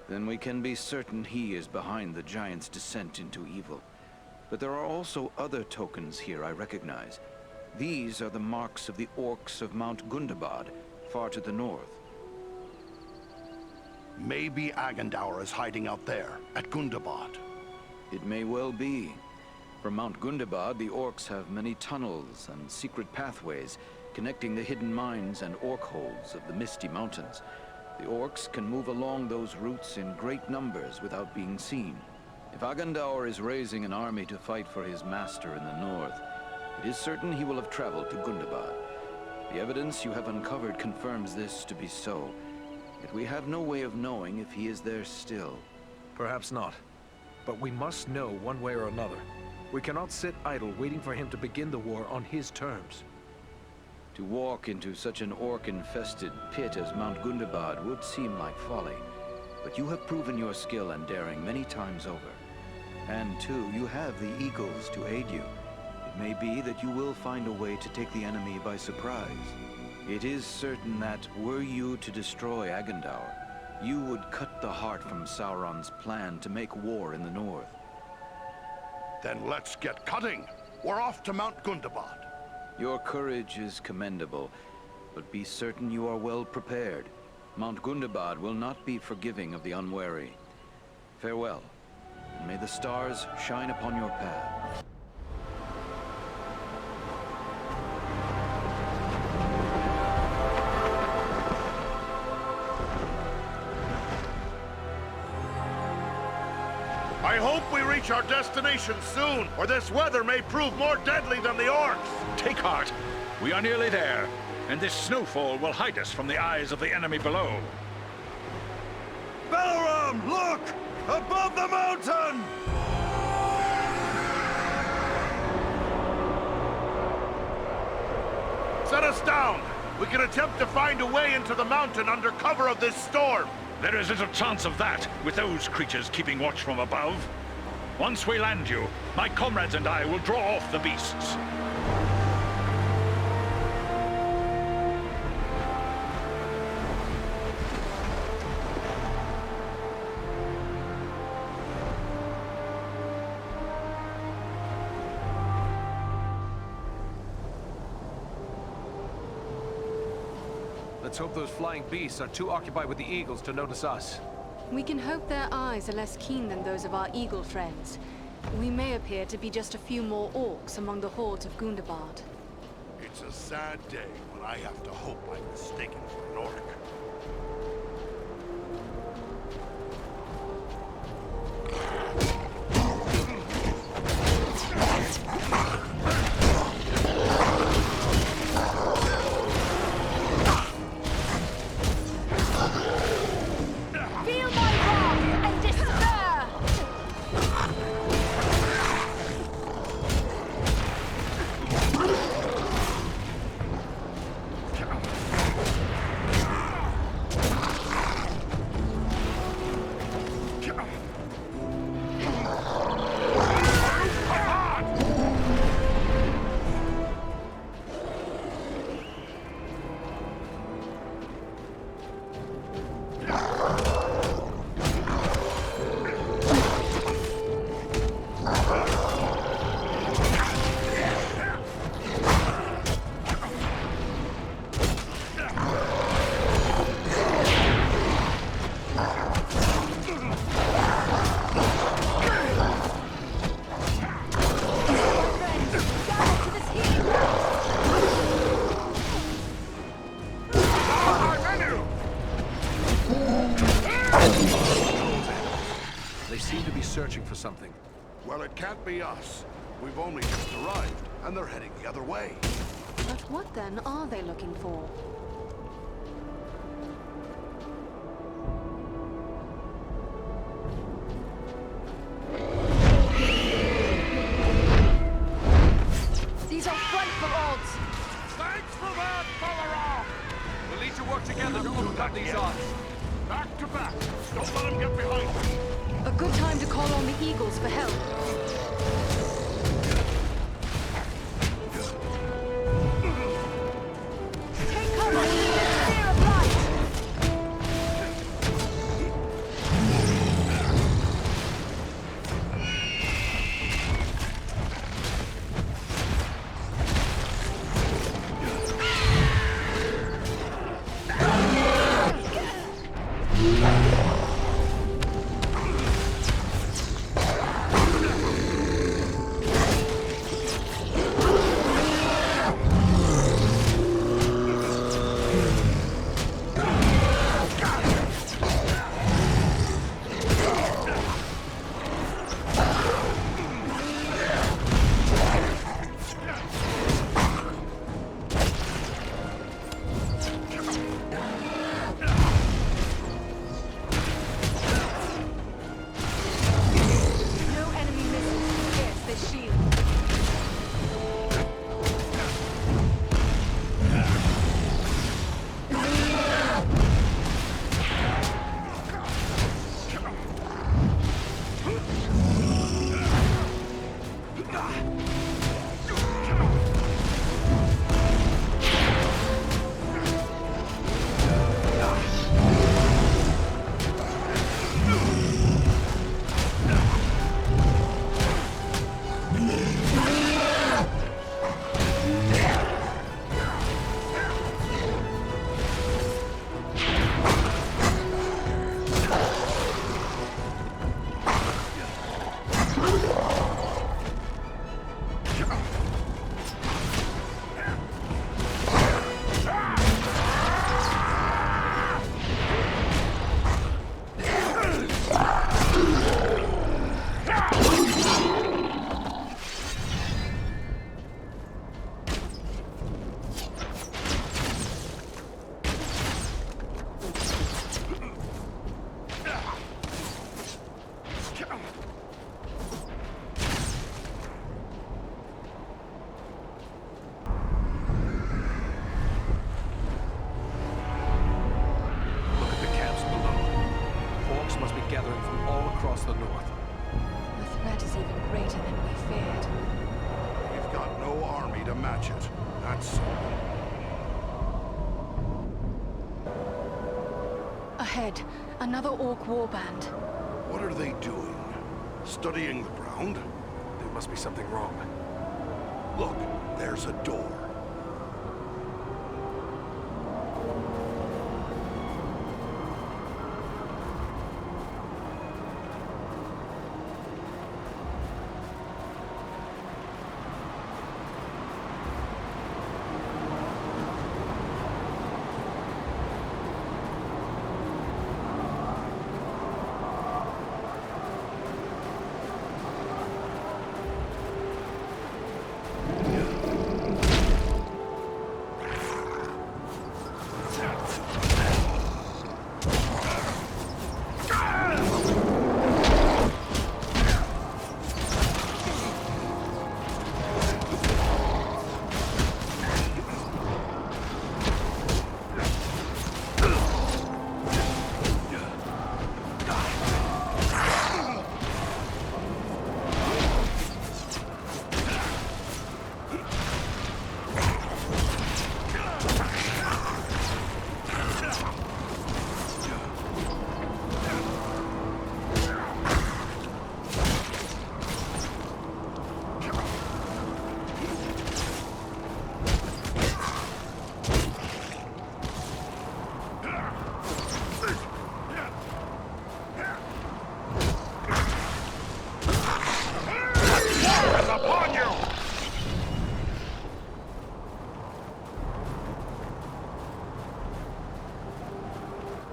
Then we can be certain he is behind the giant's descent into evil. But there are also other tokens here I recognize. These are the marks of the orcs of Mount Gundabad, far to the north. Maybe Agendaur is hiding out there, at Gundabad. It may well be. From Mount Gundabad, the orcs have many tunnels and secret pathways connecting the hidden mines and orc holds of the Misty Mountains. The orcs can move along those routes in great numbers without being seen. If Agandaur is raising an army to fight for his master in the north, it is certain he will have traveled to Gundabad. The evidence you have uncovered confirms this to be so, yet we have no way of knowing if he is there still. Perhaps not. But we must know one way or another. We cannot sit idle waiting for him to begin the war on his terms. To walk into such an orc-infested pit as Mount Gundabad would seem like folly, but you have proven your skill and daring many times over. And too, you have the eagles to aid you. It may be that you will find a way to take the enemy by surprise. It is certain that, were you to destroy Agandaur, you would cut the heart from Sauron's plan to make war in the north. Then let's get cutting. We're off to Mount Gundabad. Your courage is commendable, but be certain you are well prepared. Mount Gundabad will not be forgiving of the unwary. Farewell, and may the stars shine upon your path. I hope we reach our destination soon, or this weather may prove more deadly than the orcs. Take heart. We are nearly there, and this snowfall will hide us from the eyes of the enemy below. Balaram, look! Above the mountain! Set us down. We can attempt to find a way into the mountain under cover of this storm. There is little chance of that, with those creatures keeping watch from above. Once we land you, my comrades and I will draw off the beasts. Let's hope those flying beasts are too occupied with the eagles to notice us. We can hope their eyes are less keen than those of our eagle friends. We may appear to be just a few more orcs among the hordes of Gundabad. It's a sad day when I have to hope I'm mistaken for an orc. Searching for something. Well, it can't be us. We've only just arrived, and they're heading the other way. But what then are they looking for? These are frightful odds. Thanks for that, Balaram! We'll need to work together to overcome these odds. Back to back. Don't let them get behind us. A good time to call on the eagles for help. Take cover. Spear of light. army to match it. That's all. Ahead, another orc warband. What are they doing? Studying the ground? There must be something wrong. Look, there's a door.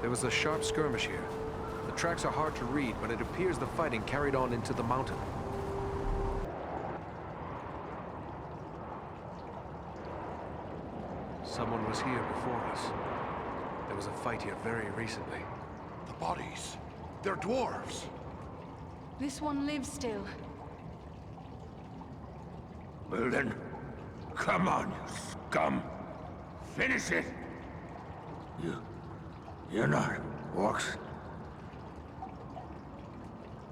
There was a sharp skirmish here. The tracks are hard to read, but it appears the fighting carried on into the mountain. Someone was here before us. There was a fight here very recently. The bodies. They're dwarves. This one lives still. Well then, come on, you scum. Finish it. You're not orcs.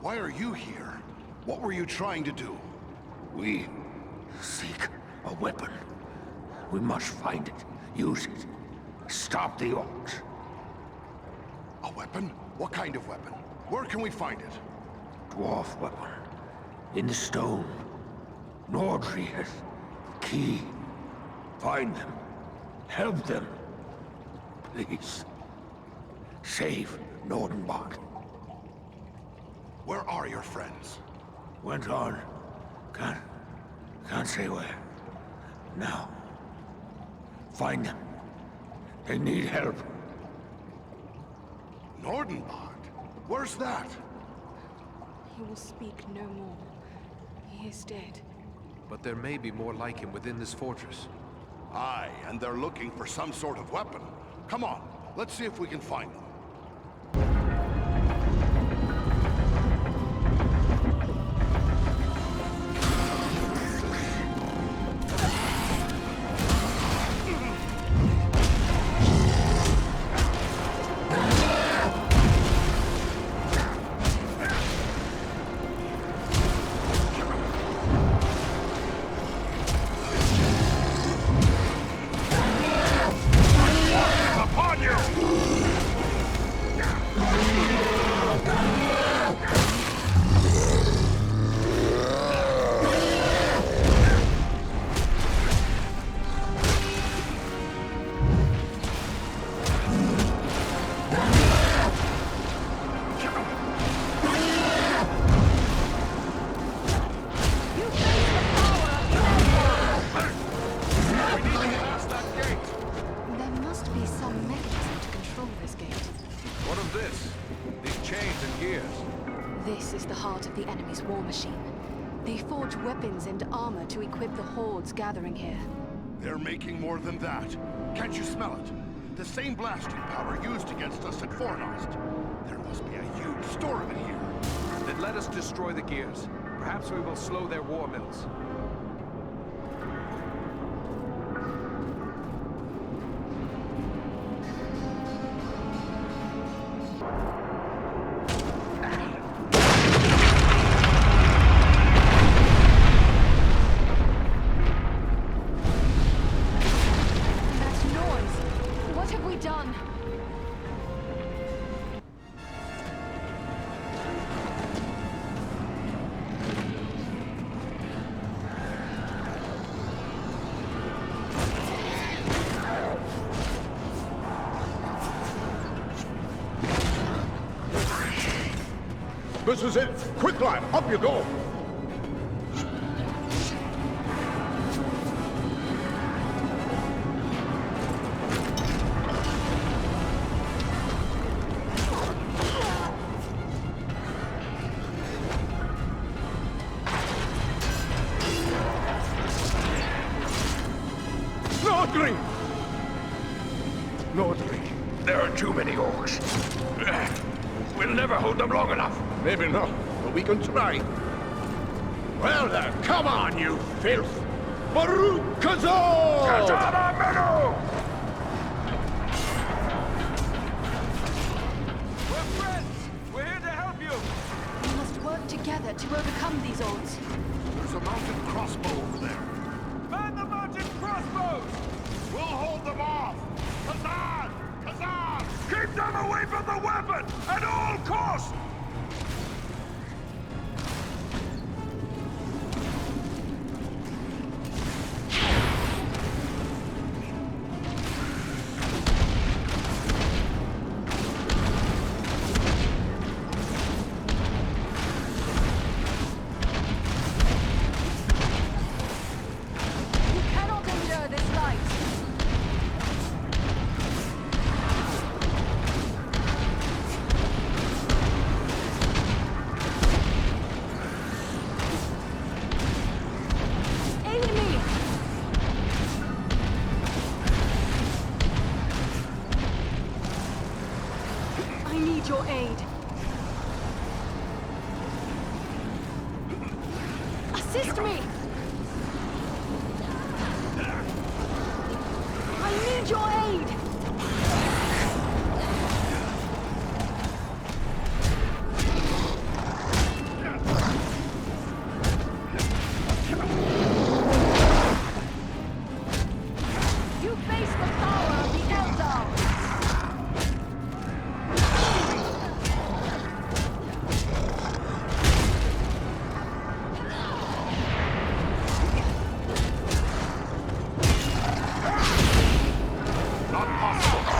Why are you here? What were you trying to do? We seek a weapon. We must find it, use it, stop the orcs. A weapon? What kind of weapon? Where can we find it? Dwarf weapon. In the stone. Nordri has the key. Find them. Help them. Please. Save Nordenbach. Where are your friends? Went on. Can't say where. Now. Find them. They need help. Nordenbach? Where's that? He will speak no more. He is dead. But there may be more like him within this fortress. Aye, and they're looking for some sort of weapon. Come on, let's see if we can find them. Weapons and armor to equip the hordes gathering here. They're making more than that. Can't you smell it? The same blasting power used against us at Fornost. There must be a huge store of it here. Then let us destroy the gears. Perhaps we will slow their war mills. This is it! Quick, lad! Up you go! Nordring! Nordring. There are too many orcs. We'll never hold them long enough. Maybe not, but we can try. Well then, come on, you filth! Baruch Kazor! Katana Menu! We're friends! We're here to help you! We must work together to overcome these odds. There's a mounted crossbow over there. Man the mounted crossbows! We'll hold them off! Kazan! Kazan! Keep them away from the weapon at all costs! You cannot endure this light. Aid me! I need your aid. Assist me! I need your aid! You face the power of the Eldar! Not possible!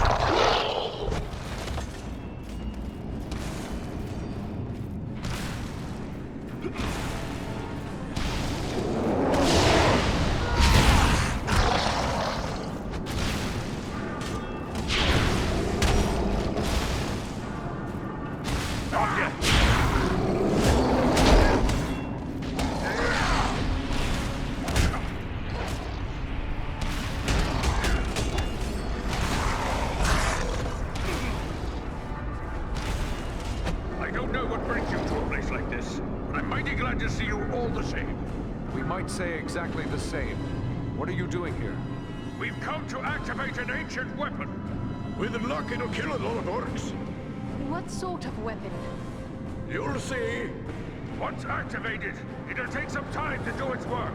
Not yet! I don't know what brings you to a place like this, but I'm mighty glad to see you all the same. We might say exactly the same. What are you doing here? We've come to activate an ancient weapon. With luck, it'll kill a lot of orcs. What sort of weapon? You'll see. Once activated, it'll take some time to do its work.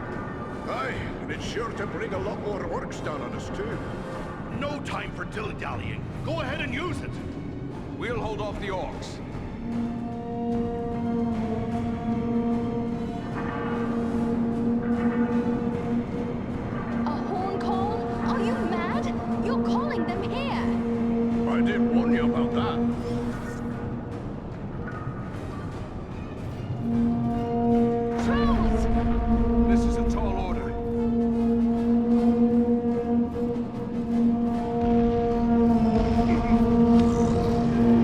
Aye, and it's sure to bring a lot more orcs down on us, too. No time for dilly-dallying. Go ahead and use it. We'll hold off the orcs. A horn call? Are you mad? You're calling them here! I did warn you about that. Trolls! This is a tall order.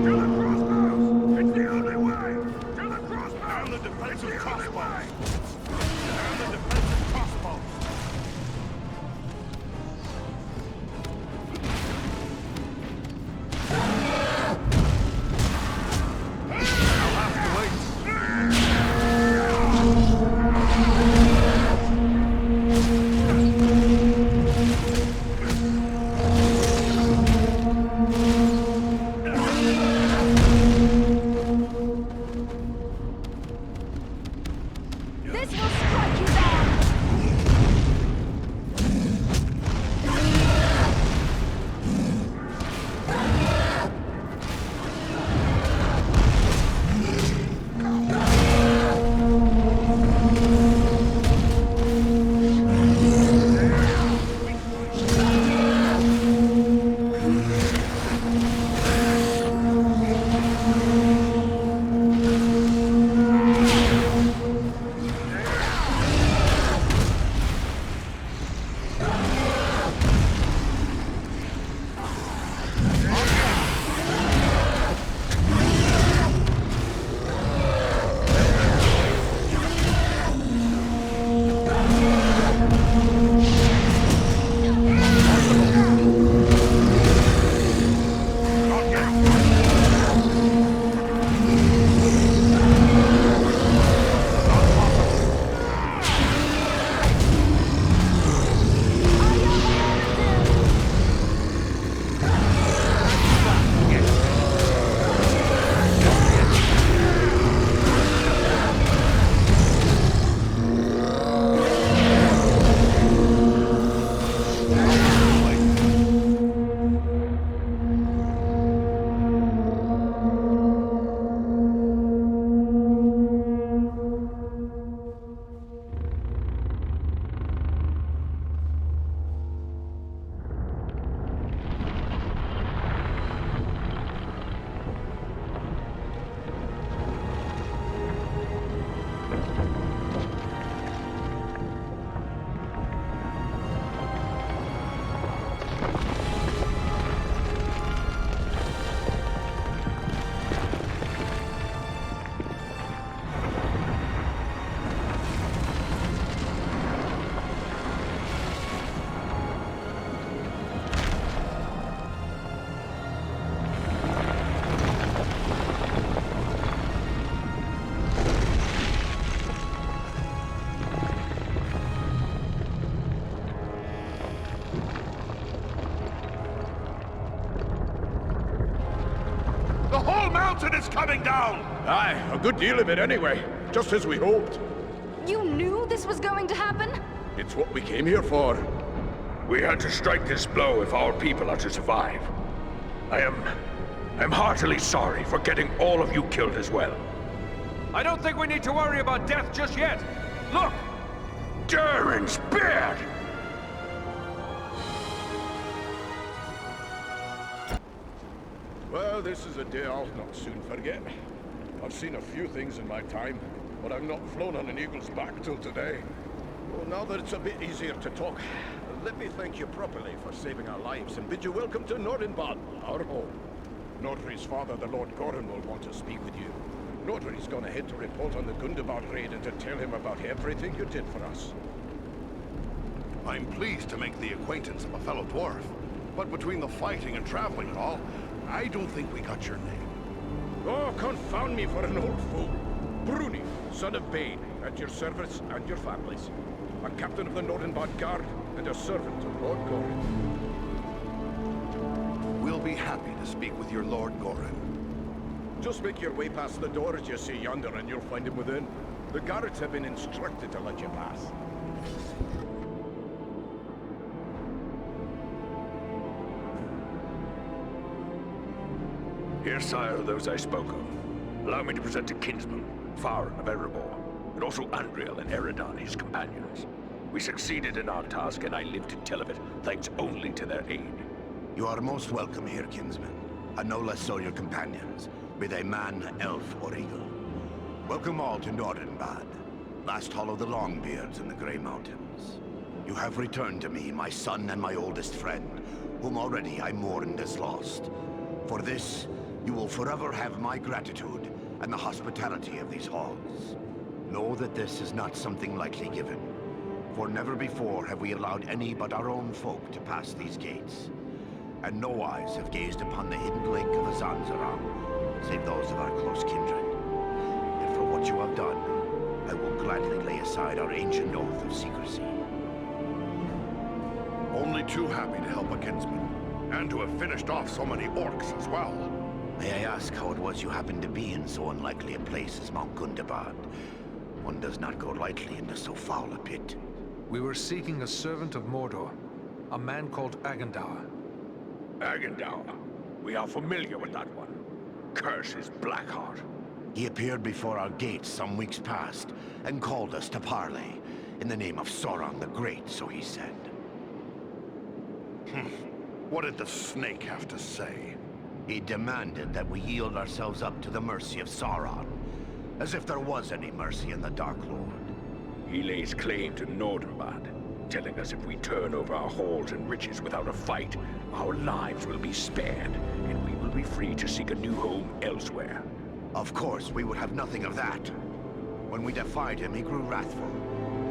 To the crossbows! mountain is coming down! Aye, a good deal of it anyway. Just as we hoped. You knew this was going to happen? It's what we came here for. We had to strike this blow if our people are to survive. I'm heartily sorry for getting all of you killed as well. I don't think we need to worry about death just yet. Look! Durin's beard! Well, this is a day I'll not soon forget. I've seen a few things in my time, but I've not flown on an eagle's back till today. Well, now that it's a bit easier to talk, let me thank you properly for saving our lives and bid you welcome to Nordenbad, our home. Nordri's father, the Lord Gorin, will want to speak with you. Nordri's gone ahead to report on the Gundabad raid and to tell him about everything you did for us. I'm pleased to make the acquaintance of a fellow dwarf, but between the fighting and traveling and all, I don't think we got your name. Oh, confound me for an old fool. Bruni, son of Bane, at your service and your families. A captain of the Nordenbad Guard and a servant of Lord Gorin. We'll be happy to speak with your Lord Gorin. Just make your way past the door as you see yonder and you'll find him within. The guards have been instructed to let you pass. Here, sire, those I spoke of. Allow me to present a kinsman, Farin of Erebor, and also Andriel and Eridan, his companions. We succeeded in our task, and I live to tell of it, thanks only to their aid. You are most welcome here, kinsman, and no less so your companions, be they man, elf, or eagle. Welcome all to Nordenbad, last hall of the Longbeards in the Grey Mountains. You have returned to me, my son and my oldest friend, whom already I mourned as lost. For this, you will forever have my gratitude and the hospitality of these halls. Know that this is not something lightly given, for never before have we allowed any but our own folk to pass these gates, and no eyes have gazed upon the hidden lake of Azanzaram, save those of our close kindred. And for what you have done, I will gladly lay aside our ancient oath of secrecy. Only too happy to help a kinsman, and to have finished off so many orcs as well. May I ask how it was you happened to be in so unlikely a place as Mount Gundabad? One does not go lightly into so foul a pit. We were seeking a servant of Mordor, a man called Agendaur. Agendaur. We are familiar with that one. Curse his Blackheart. He appeared before our gates some weeks past, and called us to parley, in the name of Sauron the Great, so he said. What did the snake have to say? He demanded that we yield ourselves up to the mercy of Sauron, as if there was any mercy in the Dark Lord. He lays claim to Nordenbad, telling us if we turn over our halls and riches without a fight, our lives will be spared, and we will be free to seek a new home elsewhere. Of course, we would have nothing of that. When we defied him, he grew wrathful,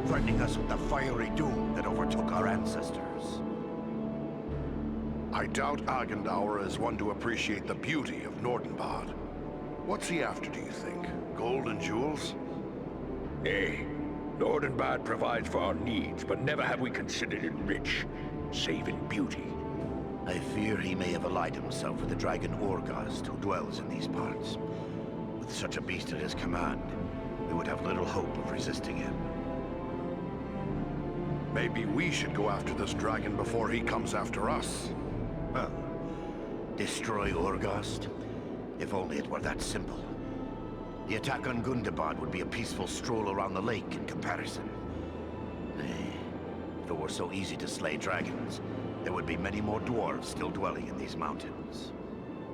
threatening us with the fiery doom that overtook our ancestors. I doubt Agendaur is one to appreciate the beauty of Nordenbad. What's he after, do you think? Gold and jewels? Nay. Nordenbad provides for our needs, but never have we considered it rich, save in beauty. I fear he may have allied himself with the dragon Orgast, who dwells in these parts. With such a beast at his command, we would have little hope of resisting him. Maybe we should go after this dragon before he comes after us. Well, destroy Orgast? If only it were that simple. The attack on Gundabad would be a peaceful stroll around the lake in comparison. Nay, if it were so easy to slay dragons, there would be many more dwarves still dwelling in these mountains.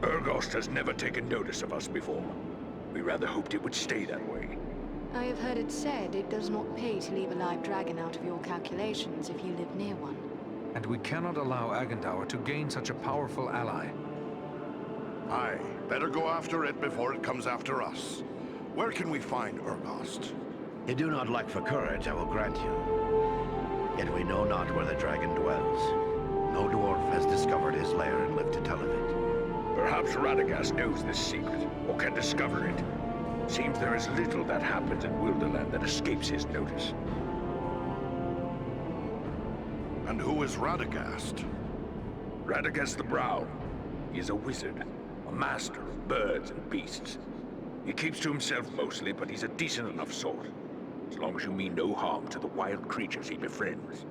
Urgost has never taken notice of us before. We rather hoped it would stay that way. I have heard it said it does not pay to leave a live dragon out of your calculations if you live near one. And we cannot allow Agendaur to gain such a powerful ally. Aye, better go after it before it comes after us. Where can we find Urgost? You do not lack for courage, I will grant you. Yet we know not where the dragon dwells. No dwarf has discovered his lair and lived to tell of it. Perhaps Radagast knows this secret, or can discover it. Seems there is little that happens in Wilderland that escapes his notice. And who is Radagast? Radagast the Brown. He is a wizard, a master of birds and beasts. He keeps to himself mostly, but he's a decent enough sort. As long as you mean no harm to the wild creatures he befriends.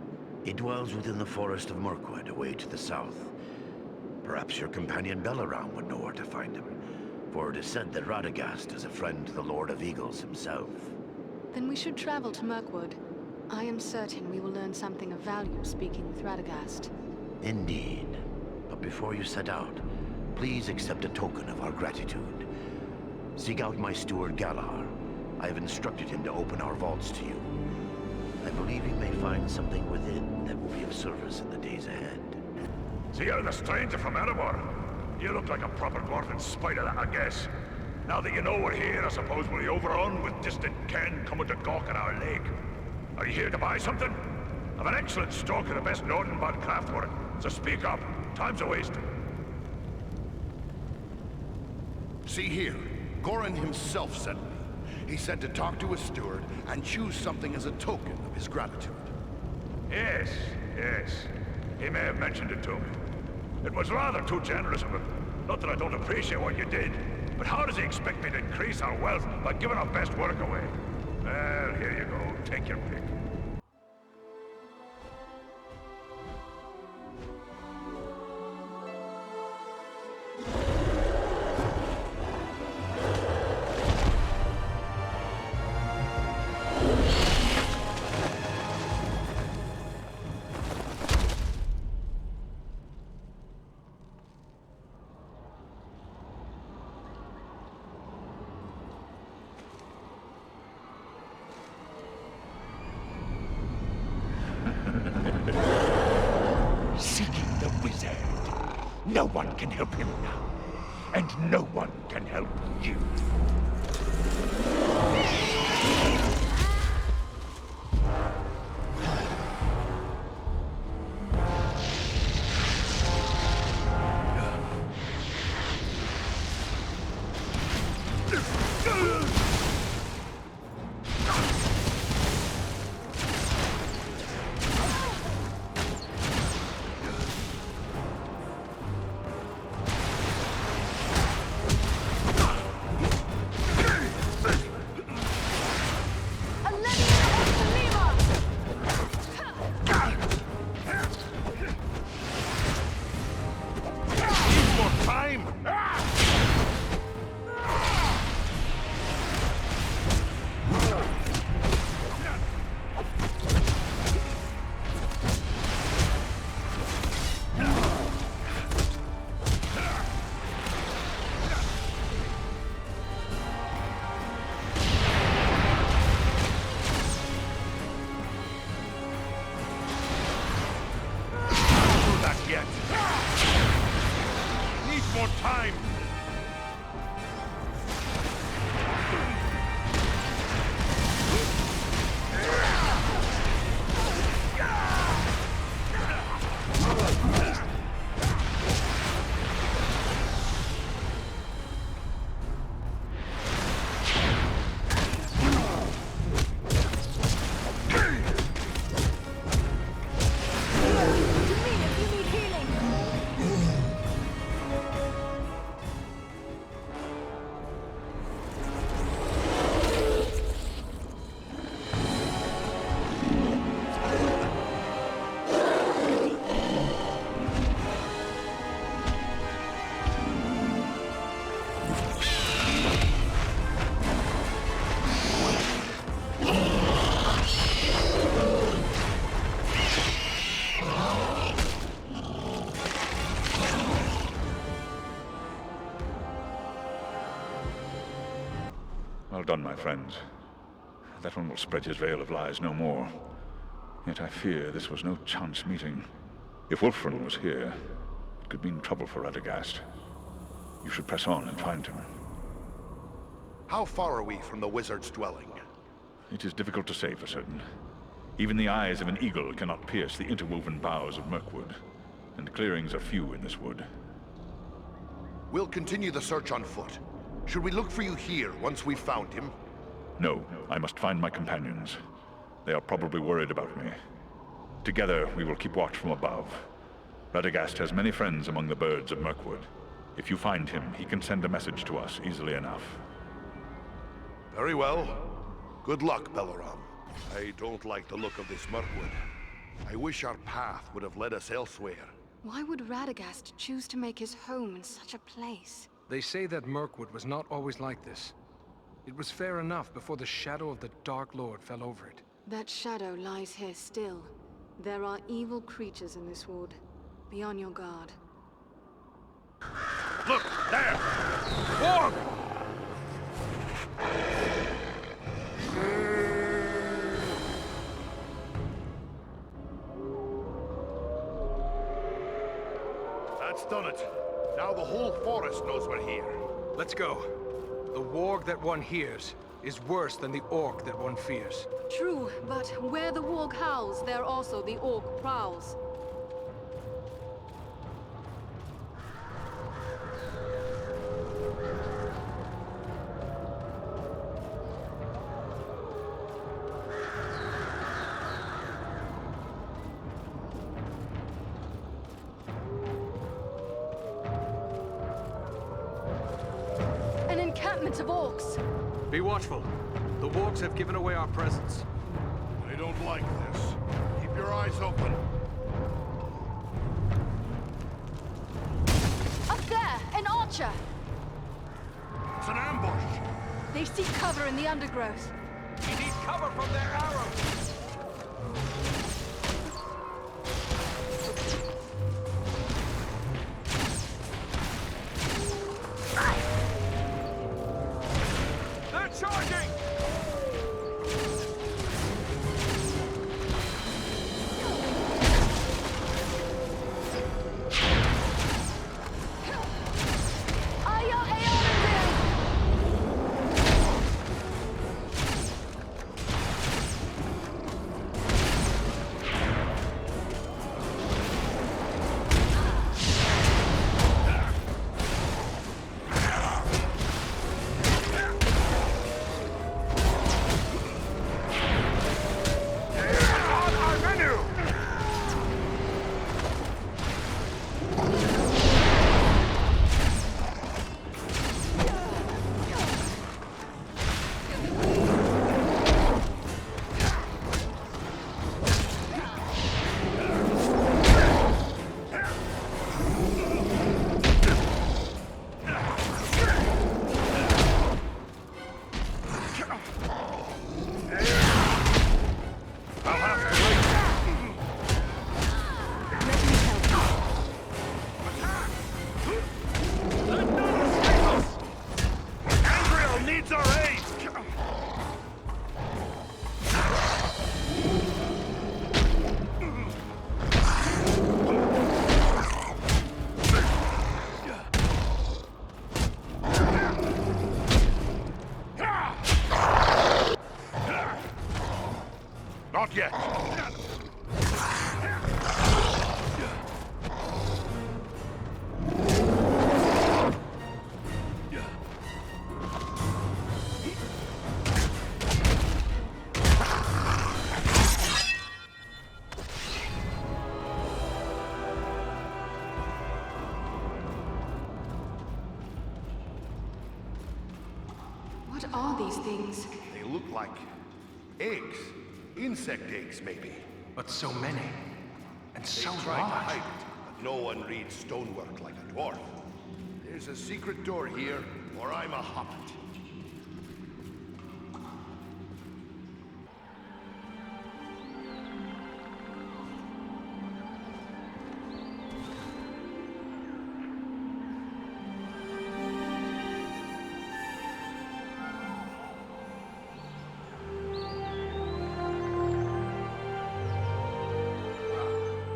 He dwells within the forest of Mirkwood, away to the south. Perhaps your companion Belaram would know where to find him, for it is said that Radagast is a friend to the Lord of Eagles himself. Then we should travel to Mirkwood. I am certain we will learn something of value speaking with Radagast. Indeed. But before you set out, please accept a token of our gratitude. Seek out my steward Galar. I have instructed him to open our vaults to you. I believe you may find something within that will be of service in the days ahead. So you're the stranger from Erebor. You look like a proper dwarf in spite of that, I guess. Now that you know we're here, I suppose we'll be overrun with distant ken coming to gawk at our lake. Are you here to buy something? I've an excellent stock of the best Nordenbad craftwork, so speak up. Time's a wasting. See here, Goran himself sent me. He said to talk to his steward and choose something as a token of his gratitude. Yes. He may have mentioned it to me. It was rather too generous of him. Not that I don't appreciate what you did, but how does he expect me to increase our wealth by giving our best work away? Well, here you go. Take your pick. Seeking the wizard. No one can help him now. And no one can help you. Well done, my friends. That one will spread his veil of lies no more. Yet I fear this was no chance meeting. If Wulfrun was here, it could mean trouble for Radagast. You should press on and find him. How far are we from the wizard's dwelling? It is difficult to say for certain. Even the eyes of an eagle cannot pierce the interwoven boughs of Mirkwood, and clearings are few in this wood. We'll continue the search on foot. Should we look for you here once we've found him? No, I must find my companions. They are probably worried about me. Together, we will keep watch from above. Radagast has many friends among the birds of Mirkwood. If you find him, he can send a message to us easily enough. Very well. Good luck, Belaram. I don't like the look of this Mirkwood. I wish our path would have led us elsewhere. Why would Radagast choose to make his home in such a place? They say that Mirkwood was not always like this. It was fair enough before the shadow of the Dark Lord fell over it. That shadow lies here still. There are evil creatures in this wood. Be on your guard. Look, there! Warg! That's done it. Now the whole forest knows we're here. Let's go. The warg that one hears is worse than the orc that one fears. True, but where the warg howls, there also the orc prowls. An encampment of orcs! Be watchful. The wargs have given away our presence. I don't like this. Keep your eyes open. Up there! An archer! It's an ambush! They seek cover in the undergrowth. We need cover from their arrows! They're charging! Not yet. What are these things? They look like eggs. Insect eggs, maybe. But so many. And so They try to large. hide it, but no one reads stonework like a dwarf. There's a secret door here, or I'm a hobbit.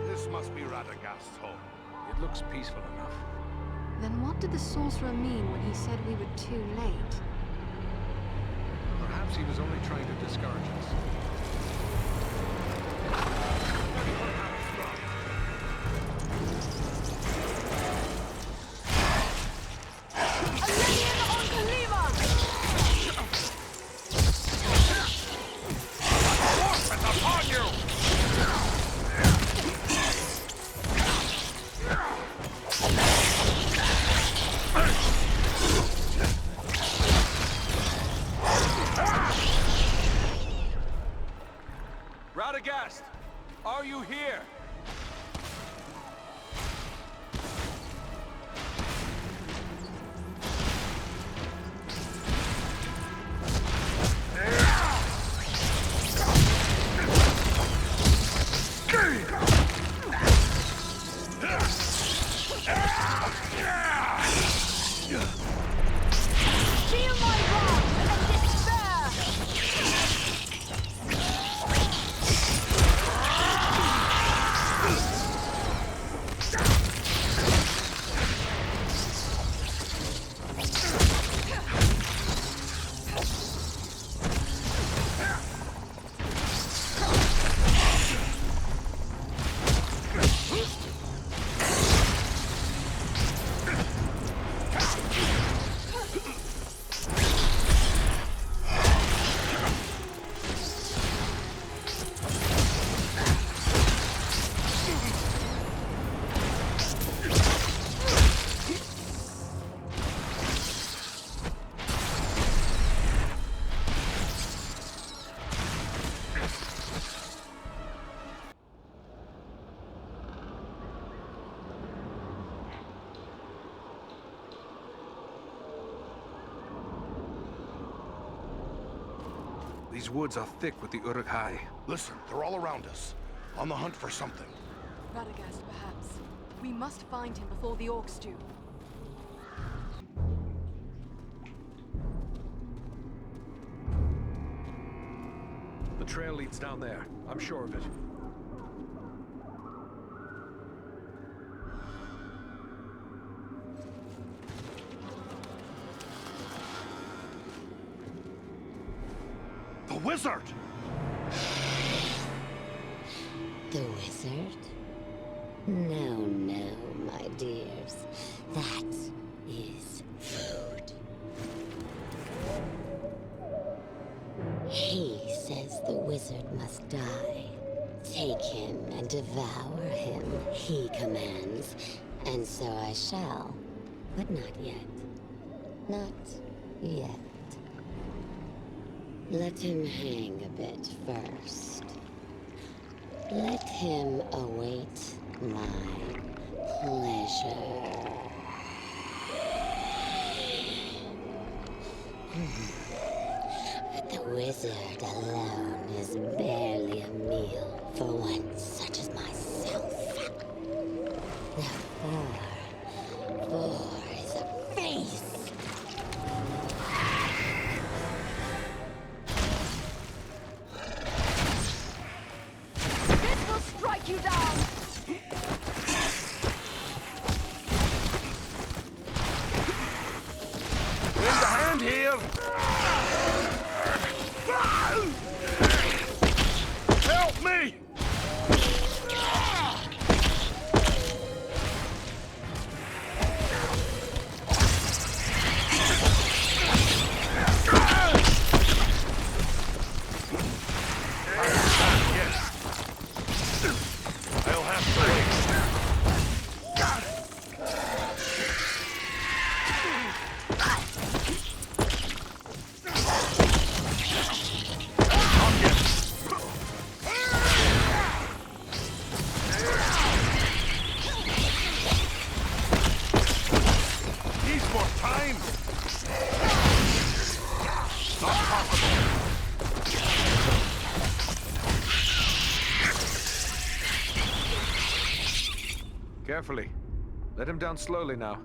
This must be Radagast's home. It looks peaceful enough. Then what did the sorcerer mean when he said we were too late? Perhaps he was only trying to discourage us. These woods are thick with the Uruk-hai. Listen, they're all around us, on the hunt for something. Radagast, perhaps. We must find him before the orcs do. The trail leads down there. I'm sure of it. The wizard! The wizard? No, no, my dears. That is food. He says the wizard must die. Take him and devour him, he commands. And so I shall. But not yet. Not yet. Let him hang a bit first. Let him await my pleasure. But the wizard alone is barely a meal for one such as myself. The four is a feast. Strike you down! Lend a hand here! Help me! Carefully. Let him down slowly now.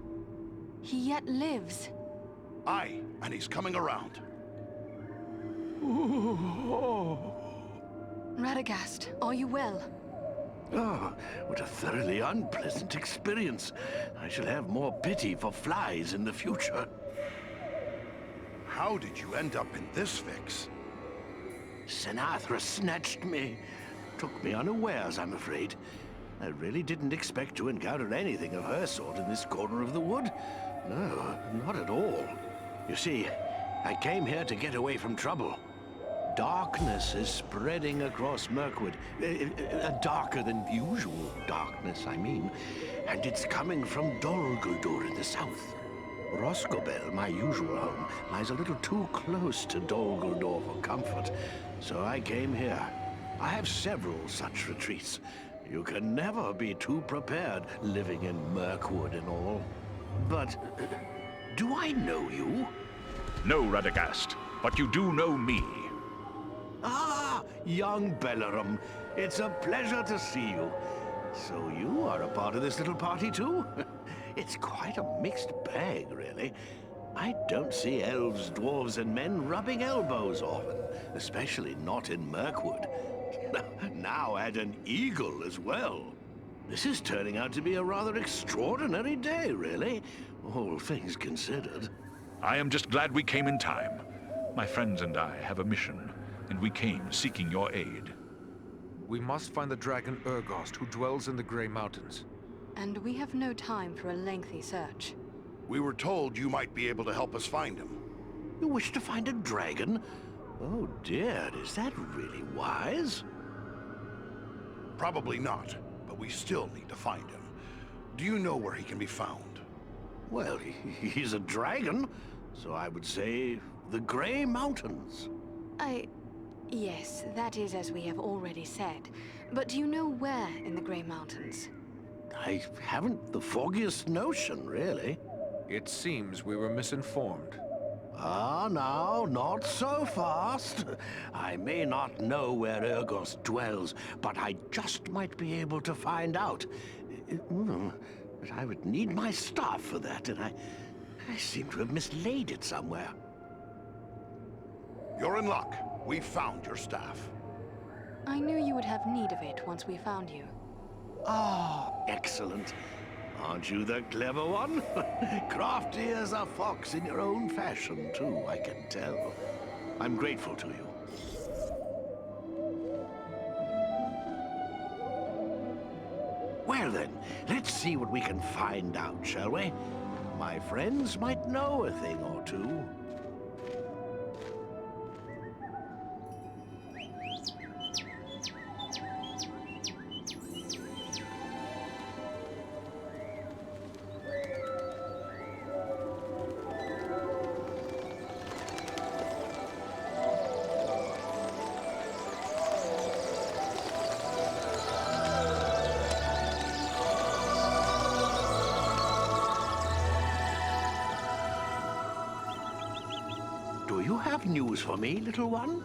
He yet lives. Aye, and he's coming around. Radagast, are you well? Oh, what a thoroughly unpleasant experience. I shall have more pity for flies in the future. How did you end up in this fix? Sinatra snatched me. Took me unawares, I'm afraid. I really didn't expect to encounter anything of her sort in this corner of the wood. No, not at all. You see, I came here to get away from trouble. Darkness is spreading across Mirkwood. A darker than usual darkness, I mean. And it's coming from Dol Guldur in the south. Roscobel, my usual home, lies a little too close to Dol Guldur for comfort. So I came here. I have several such retreats. You can never be too prepared, living in Mirkwood and all. But, do I know you? No, Radagast, but you do know me. Ah, young Bellerum. It's a pleasure to see you. So you are a part of this little party too? It's quite a mixed bag, really. I don't see elves, dwarves, and men rubbing elbows often, especially not in Mirkwood. Now add an eagle as well. This is turning out to be a rather extraordinary day, really, all things considered. I am just glad we came in time. My friends and I have a mission, and we came seeking your aid. We must find the dragon Urgost, who dwells in the Grey Mountains. And we have no time for a lengthy search. We were told you might be able to help us find him. You wish to find a dragon? Oh dear, is that really wise? Probably not, but we still need to find him. Do you know where he can be found? Well, he's a dragon, so I would say the Grey Mountains. Yes, that is as we have already said. But do you know where in the Grey Mountains? I haven't the foggiest notion, really. It seems we were misinformed. Ah, now, not so fast. I may not know where Urgos dwells, but I just might be able to find out. But I would need my staff for that, and I seem to have mislaid it somewhere. You're in luck. We found your staff. I knew you would have need of it once we found you. Ah, excellent. Aren't you the clever one? Crafty as a fox in your own fashion, too, I can tell. I'm grateful to you. Well then, let's see what we can find out, shall we? My friends might know a thing or two. Do you have news for me, little one?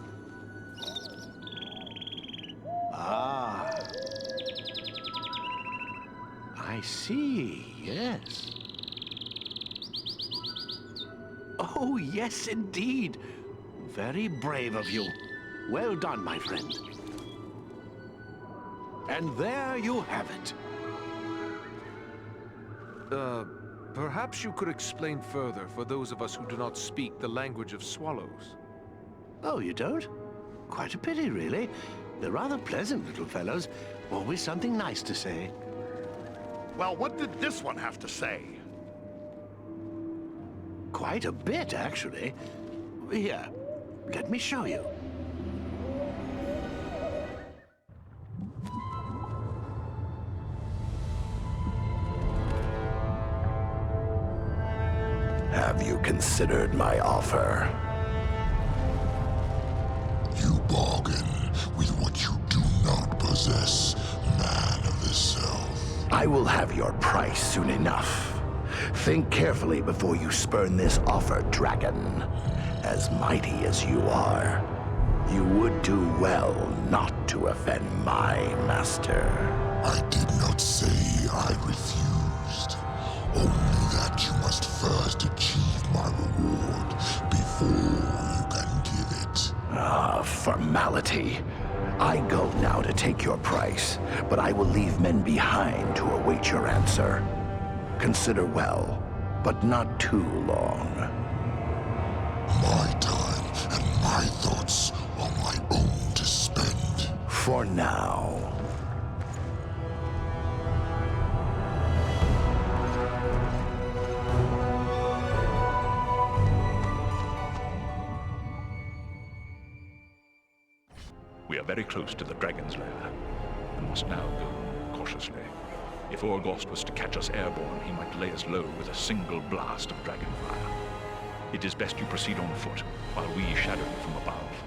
Ah. I see, yes. Oh, yes, indeed. Very brave of you. Well done, my friend. And there you have it. Perhaps you could explain further for those of us who do not speak the language of swallows. Oh, you don't? Quite a pity, really. They're rather pleasant little fellows. Always something nice to say. Well, what did this one have to say? Quite a bit, actually. Here, let me show you. Have you considered my offer? You bargain with what you do not possess, man of the South. I will have your price soon enough. Think carefully before you spurn this offer, dragon. As mighty as you are, you would do well not to offend my master. I did not say I refused. Only that you must first achieve my reward before you can give it. Ah, formality. I go now to take your price, but I will leave men behind to await your answer. Consider well, but not too long. My time and my thoughts are my own to spend. For now. We are very close to the dragon's lair, and must now go cautiously. If Orgost was to catch us airborne, he might lay us low with a single blast of dragonfire. It is best you proceed on foot, while we shadow you from above.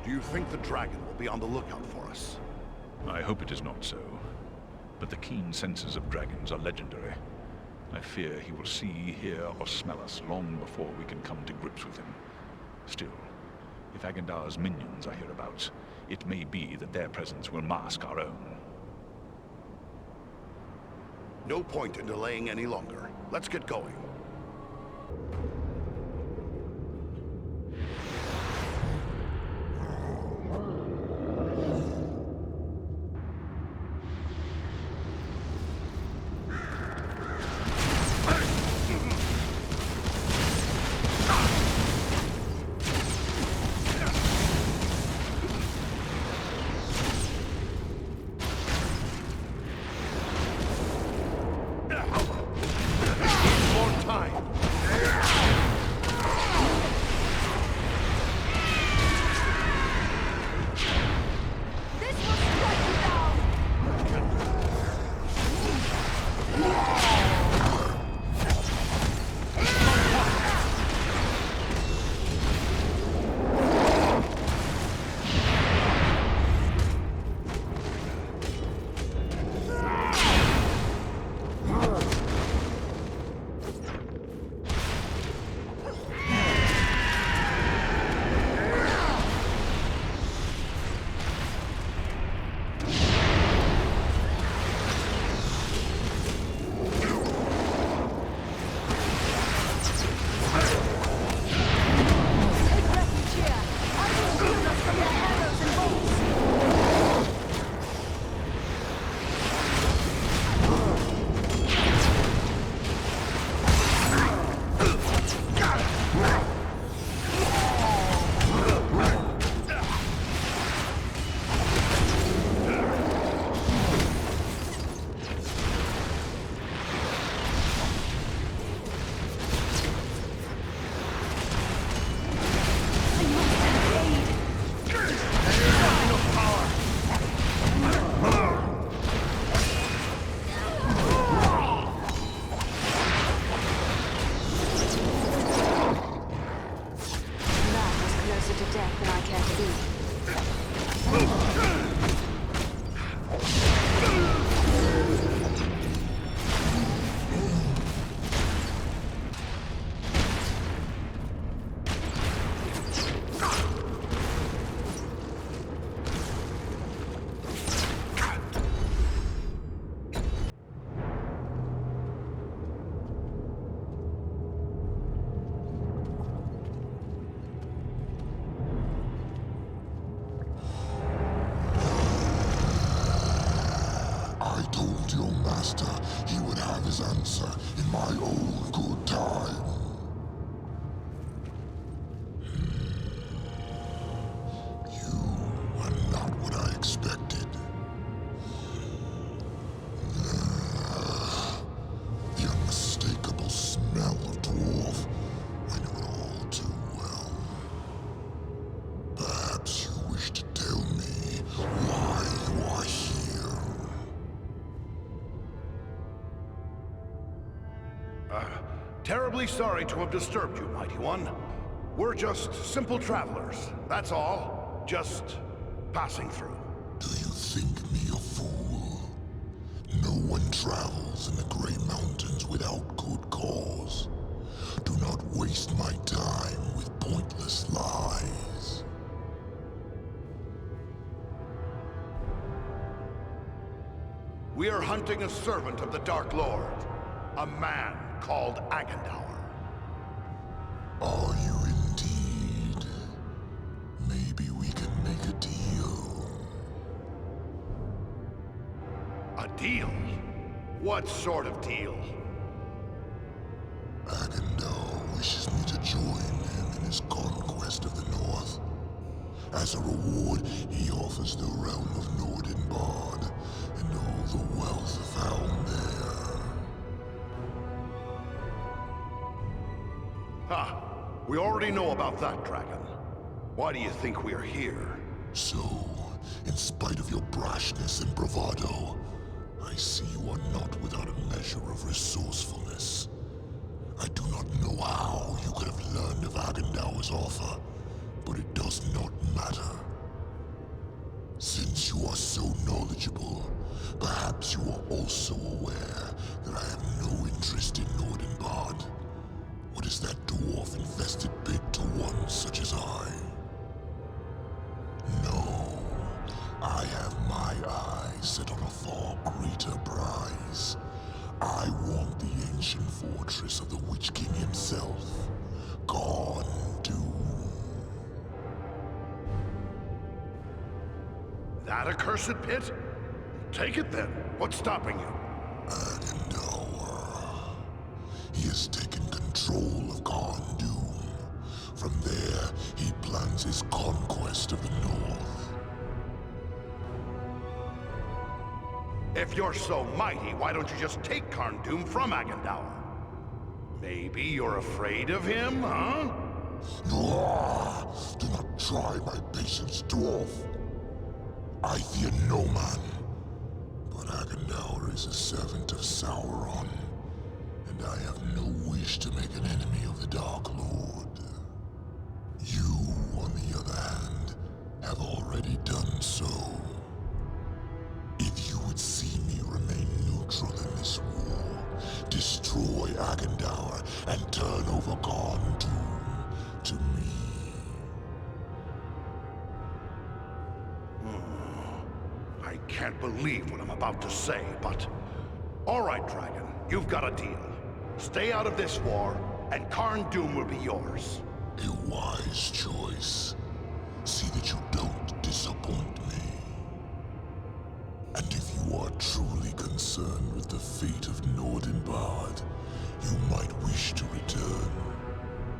Do you think the dragon will be on the lookout for us? I hope it is not so, but the keen senses of dragons are legendary. I fear he will see, hear, or smell us long before we can come to grips with him. Still, if Agendar's minions are hereabouts, it may be that their presence will mask our own. No point in delaying any longer. Let's get going. I told your master he would have his answer in my own good time. You are not what I expected. The unmistakable smell of dwarf. I know it all too well. Perhaps you wish to tell me why you are here. Terribly sorry to have disturbed you, Mighty One. We're just simple travelers, that's all. Just passing through. Do you think me a fool? No one travels in the Grey Mountains without good cause. Do not waste my time with pointless lies. We are hunting a servant of the Dark Lord. A man called Agendaur. Are you indeed? Maybe we can make a deal. A deal? What sort of deal? Agendaur wishes me to join him in his conquest of the North. As a reward, he offers the realm of Nordenbard and all the wealth found there. Ha! We already know about that, dragon. Why do you think we're here? So, in spite of your brashness and bravado, I see you are not without a measure of resourcefulness. I do not know how you could have learned of Agendaur's offer, but it does not matter. Since you are so knowledgeable, perhaps you are also aware that I have no interest in Nordenbard. What is that dwarf-infested pit to one such as I? No, I have my eyes set on a far greater prize. I want the ancient fortress of the Witch King himself, Gone Doom. That accursed pit? Take it then. What's stopping you? Agendaur. He has taken control of Gone Doom. From there, he plans his conquest of the North. If you're so mighty, why don't you just take Karn Doom from Agendaur? Maybe you're afraid of him, huh? Do not try my patience, dwarf. I fear no man. But Agendaur is a servant of Sauron, and I have no wish to make an enemy of the Dark Lord. You, on the other hand, have already done so. If you would see me remain neutral in this war, destroy Agendaur and turn over Gone Doom to me. I can't believe what I'm about to say, but... All right, Dragon, you've got a deal. Stay out of this war, and Karn Doom will be yours. A wise choice. See that you don't disappoint me. And if you are truly concerned with the fate of Nordenbard, you might wish to return.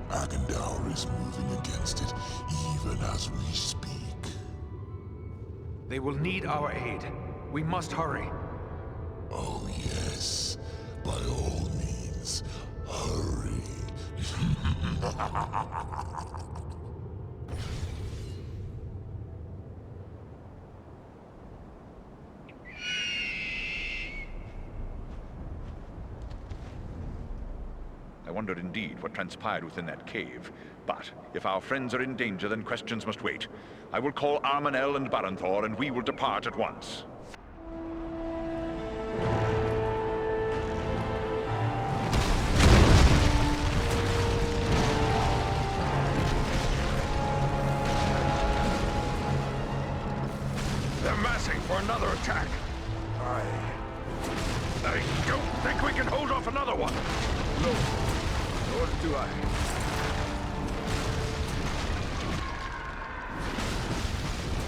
Agendaur is moving against it even as we speak. They will need our aid. We must hurry. Oh yes, by all means, hurry. I wonder indeed what transpired within that cave. But if our friends are in danger, then questions must wait. I will call Armanel and Baranthor, and we will depart at once. They're massing for another attack. I don't think we can hold off another one. No. Nor do I.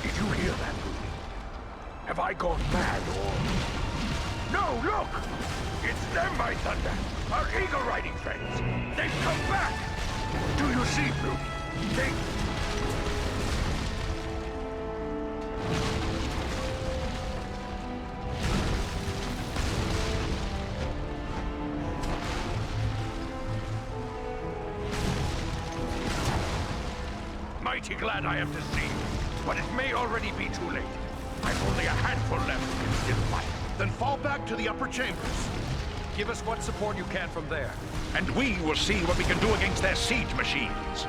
Did you hear that, Rudy? Have I gone mad, or... Look! It's them, by thunder! Our eagle-riding friends! They've come back! Do you see, Blue? They... Mighty glad I am to see you, but it may already be too late. I've only a handful left who can still fight. Then fall back to the upper chambers. Give us what support you can from there. And we will see what we can do against their siege machines.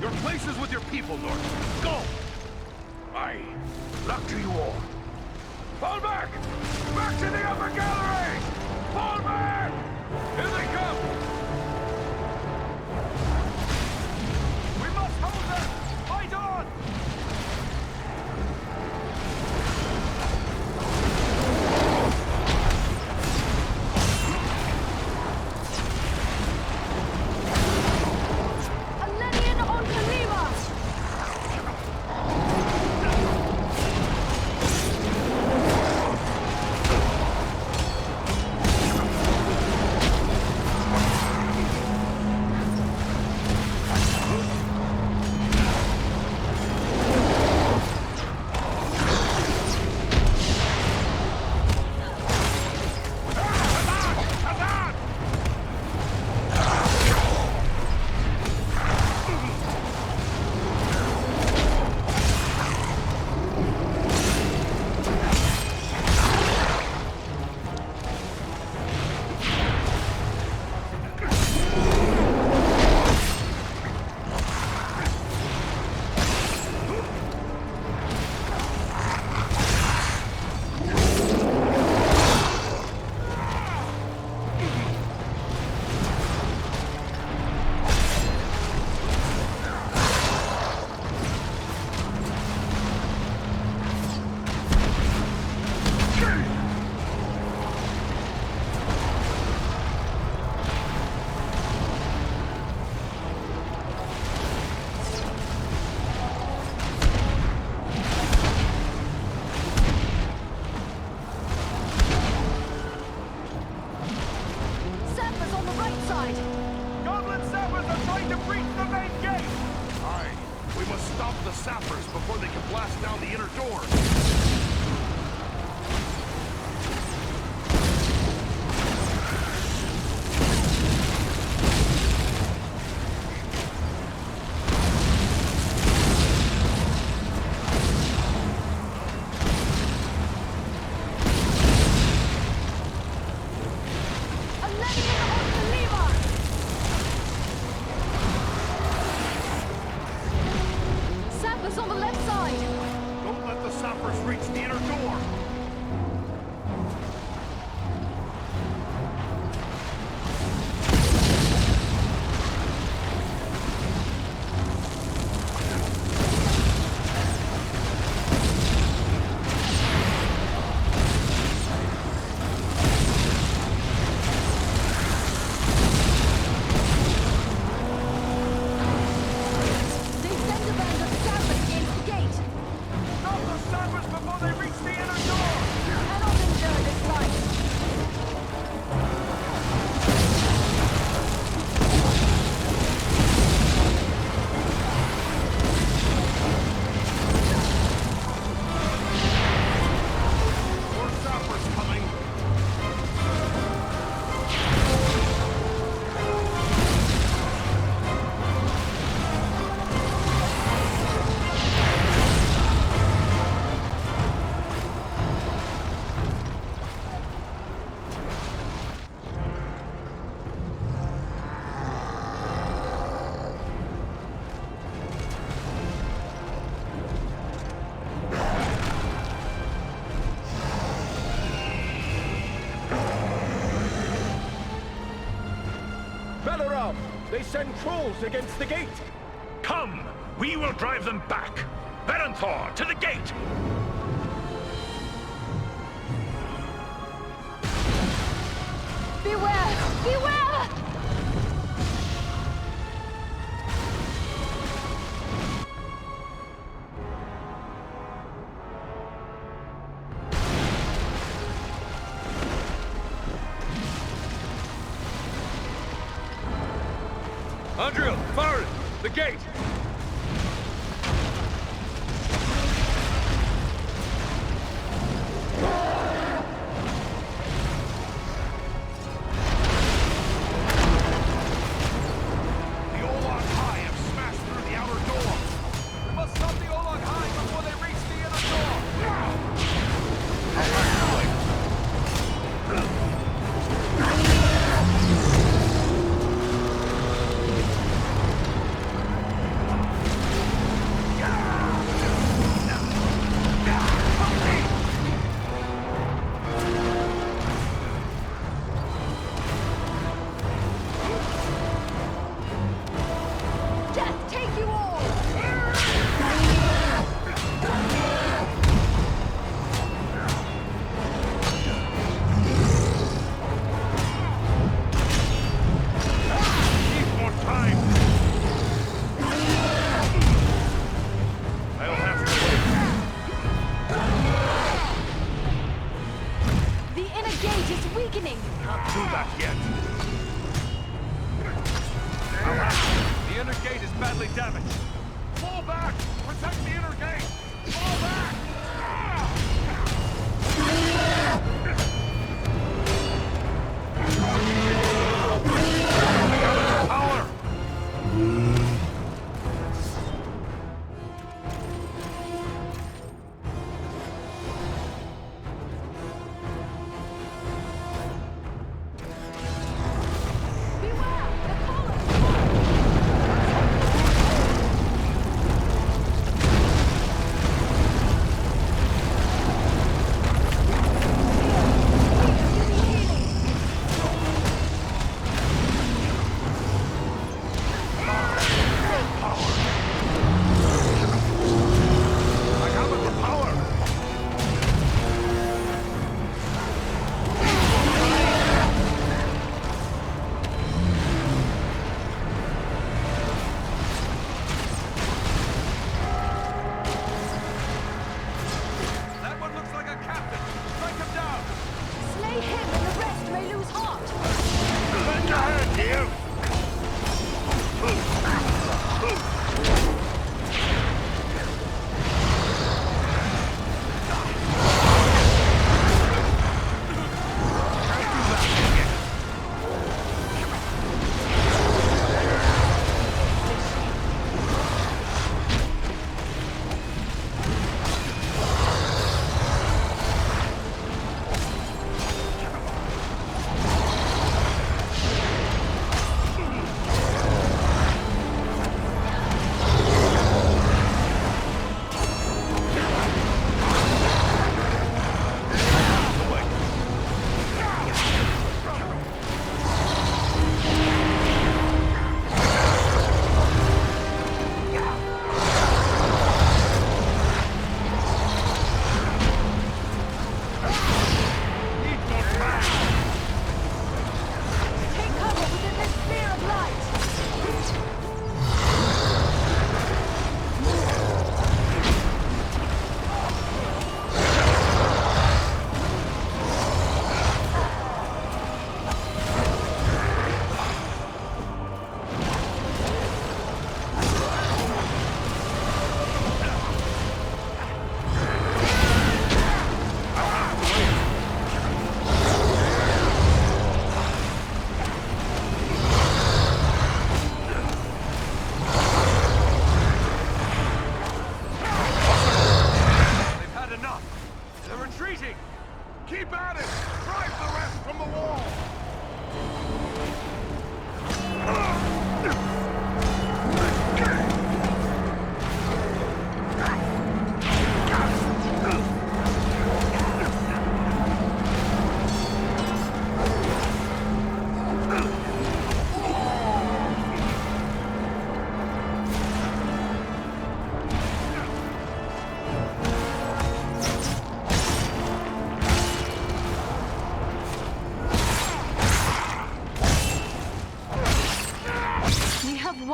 Your place is with your people, North. Go! Aye. Luck to you all. Fall back! Back to the upper gallery! Fall back! Here they come! We must hold them! Fight on! They send trolls against the gate! Come! We will drive them back! Berenthor, to the gate! Beware! Beware! Andriel, Farron, the gate!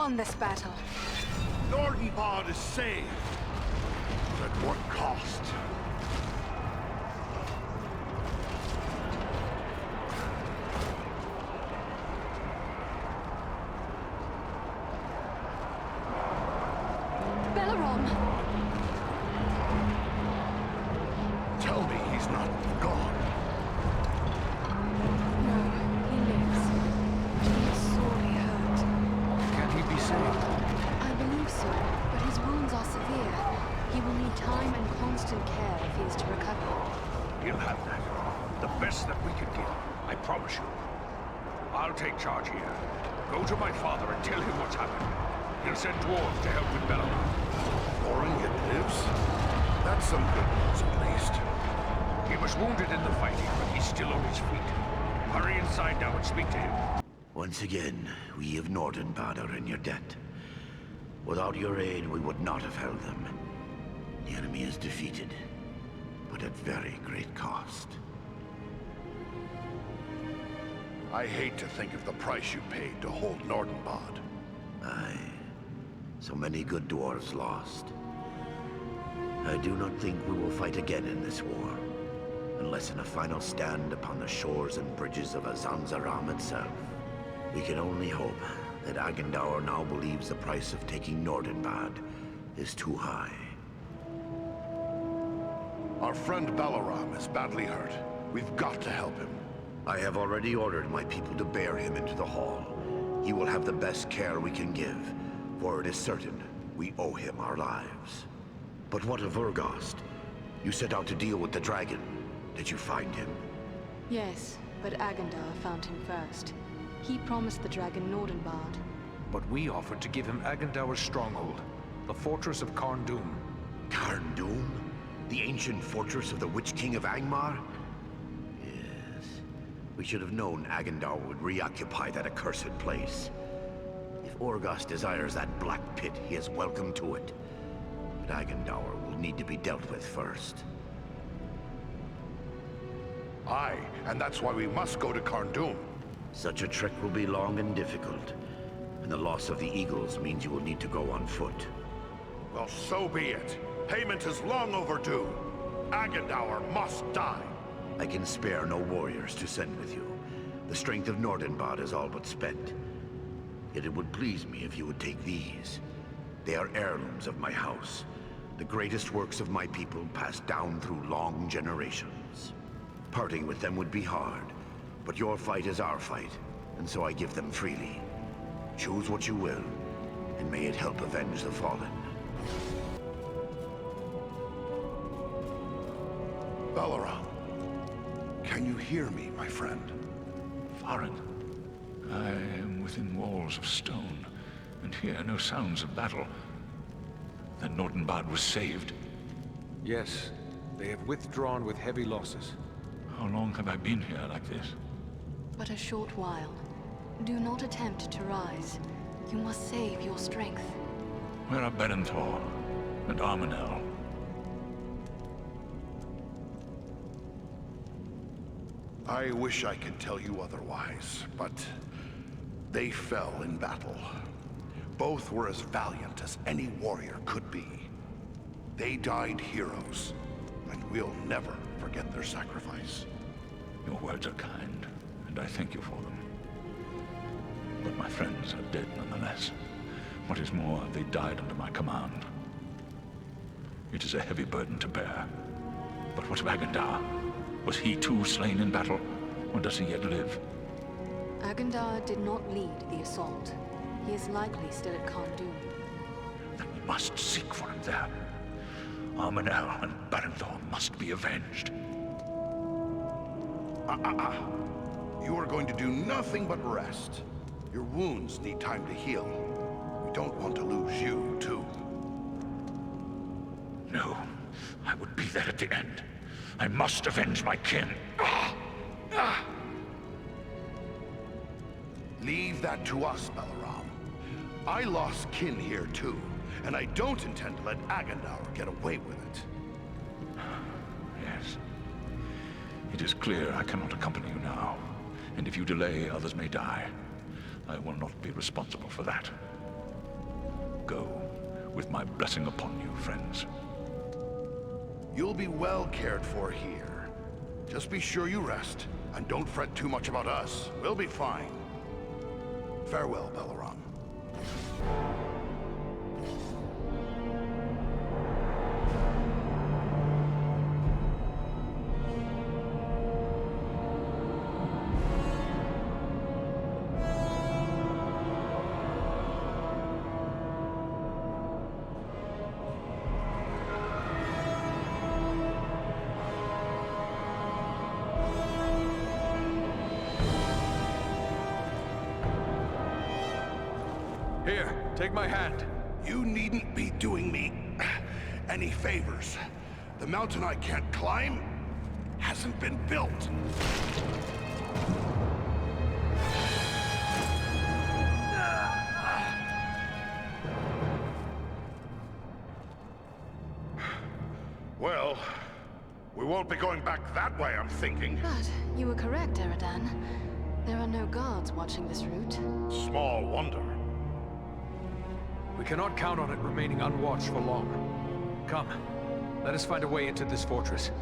won this battle. Nordenbald is saved. But at what cost? Balaram! Tell me he's not gone. No, he lives. He is sorely hurt. Can he be saved? I believe so, but his wounds are severe. He will need time and constant care if he is to recover. He'll have that. The best that we can give, I promise you. I'll take charge here. Go to my father and tell him what's happened. He'll send dwarves to help with Balaram. Orin yet lives? That's some good news, at least. He was wounded in the fighting, but he's still on his feet. Hurry inside now and speak to him. Once again, we of Nordenbad are in your debt. Without your aid, we would not have held them. The enemy is defeated, but at very great cost. I hate to think of the price you paid to hold Nordenbad. Aye. So many good dwarves lost. I do not think we will fight again in this war, unless in a final stand upon the shores and bridges of Azanzaram itself. We can only hope that Agendaur now believes the price of taking Nordenbad is too high. Our friend Balaram is badly hurt. We've got to help him. I have already ordered my people to bear him into the hall. He will have the best care we can give, for it is certain we owe him our lives. But what of Urgast? You set out to deal with the dragon. Did you find him? Yes, but Agendar found him first. He promised the dragon Nordenbad. But we offered to give him Agendaur's stronghold, the fortress of Carn-Dûm. Carn-Dûm? The ancient fortress of the Witch King of Angmar? Yes. We should have known Agendaur would reoccupy that accursed place. If Urgast desires that black pit, he is welcome to it. But Agendaur will need to be dealt with first. Aye, and that's why we must go to Carn-Dûm. Such a trek will be long and difficult, and the loss of the Eagles means you will need to go on foot. Well, so be it. Payment is long overdue. Agendaur must die. I can spare no warriors to send with you. The strength of Nordenbad is all but spent. Yet it would please me if you would take these. They are heirlooms of my house, the greatest works of my people passed down through long generations. Parting with them would be hard, but your fight is our fight, and so I give them freely. Choose what you will, and may it help avenge the fallen. Balaram, can you hear me, my friend? Farin, I am within walls of stone, and hear no sounds of battle. Then Nordenbad was saved. Yes, they have withdrawn with heavy losses. How long have I been here like this? But a short while. Do not attempt to rise. You must save your strength. Where are Berenthor and Armanel? I wish I could tell you otherwise, but they fell in battle. Both were as valiant as any warrior could be. They died heroes, and we'll never forget their sacrifice. Your words are kind, and I thank you for them. But my friends are dead nonetheless. What is more, they died under my command. It is a heavy burden to bear. But what of Agendar? Was he too slain in battle, or does he yet live? Agendar did not lead the assault. He is likely still at Carn-Dûm. Then we must seek for him there. Armanel and Berenthor must be avenged. You are going to do nothing but rest. Your wounds need time to heal. We don't want to lose you, too. No, I would be there at the end. I must avenge my kin. Leave that to us, Balaram. I lost kin here, too, and I don't intend to let Agendaur get away with it. Yes. It is clear I cannot accompany you now, and if you delay, others may die. I will not be responsible for that. Go, with my blessing upon you, friends. You'll be well cared for here. Just be sure you rest, and don't fret too much about us. We'll be fine. Farewell, Balaram. Here, take my hand. You needn't be doing me any favors. The mountain I can't climb hasn't been built. Well, we won't be going back that way, I'm thinking. But you were correct, Eridan. There are no guards watching this route. Small wonder. We cannot count on it remaining unwatched for long. Come, let us find a way into this fortress.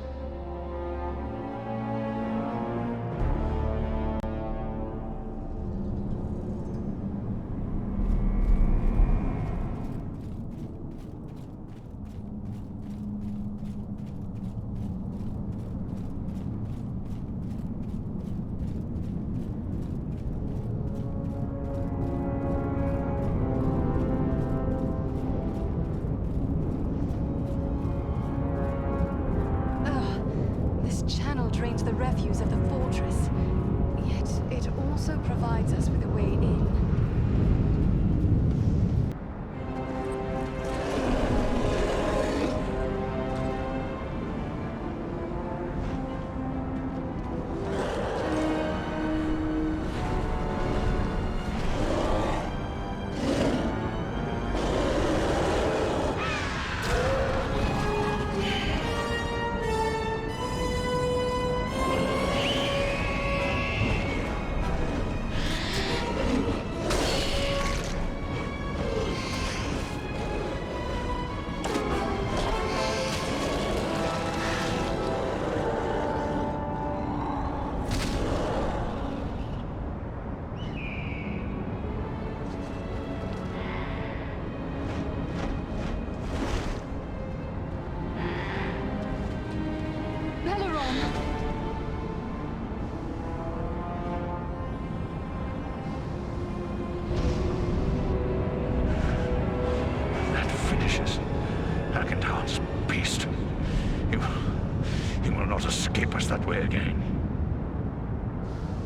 Drains the refuse of the fortress, yet it also provides us with a way in. That way again.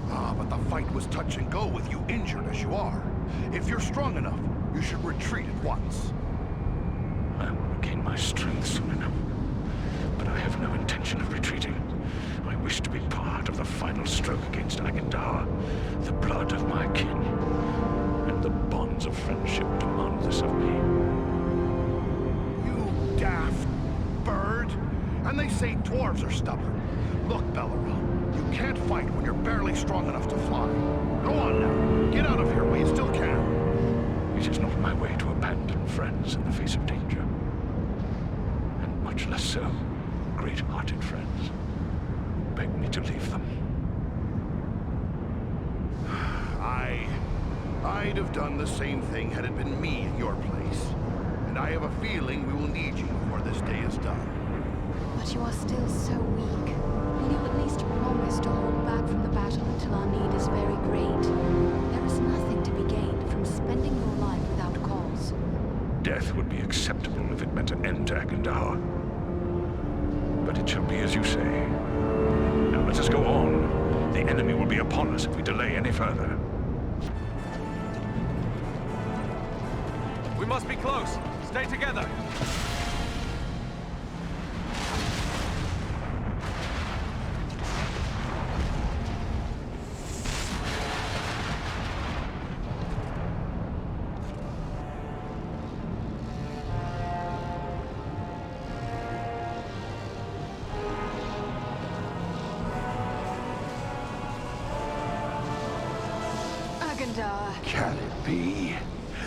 But the fight was touch and go with you injured as you are. If you're strong enough, you should retreat at once. I will regain my strength soon enough. But I have no intention of retreating. I wish to be part of the final stroke against Agendar, the blood of my kin. And the bonds of friendship demand this of me. You daft bird! And they say dwarves are stubborn. Look, Belleron, you can't fight when you're barely strong enough to fly. Go on now. Get out of here while you still can. It is not my way to abandon friends in the face of danger. And much less so, great-hearted friends. Beg me to leave them. I'd have done the same thing had it been me in your place. And I have a feeling we will need you before this day is done. But you are still so weak. Will you at least promise to hold back from the battle until our need is very great? There is nothing to be gained from spending your life without cause. Death would be acceptable if it meant an end to Agendar. But it shall be as you say. Now let us go on. The enemy will be upon us if we delay any further. We must be close. Stay together. Can it be?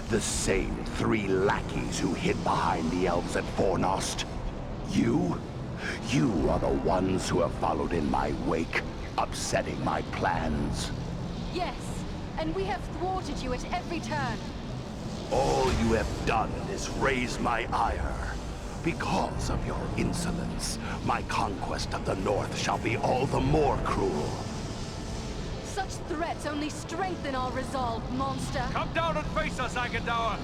The same 3 lackeys who hid behind the elves at Fornost? You? You are the ones who have followed in my wake, upsetting my plans. Yes, and we have thwarted you at every turn. All you have done is raise my ire. Because of your insolence, my conquest of the North shall be all the more cruel. Such threats only strengthen our resolve, monster. Come down and face us, Agendauer.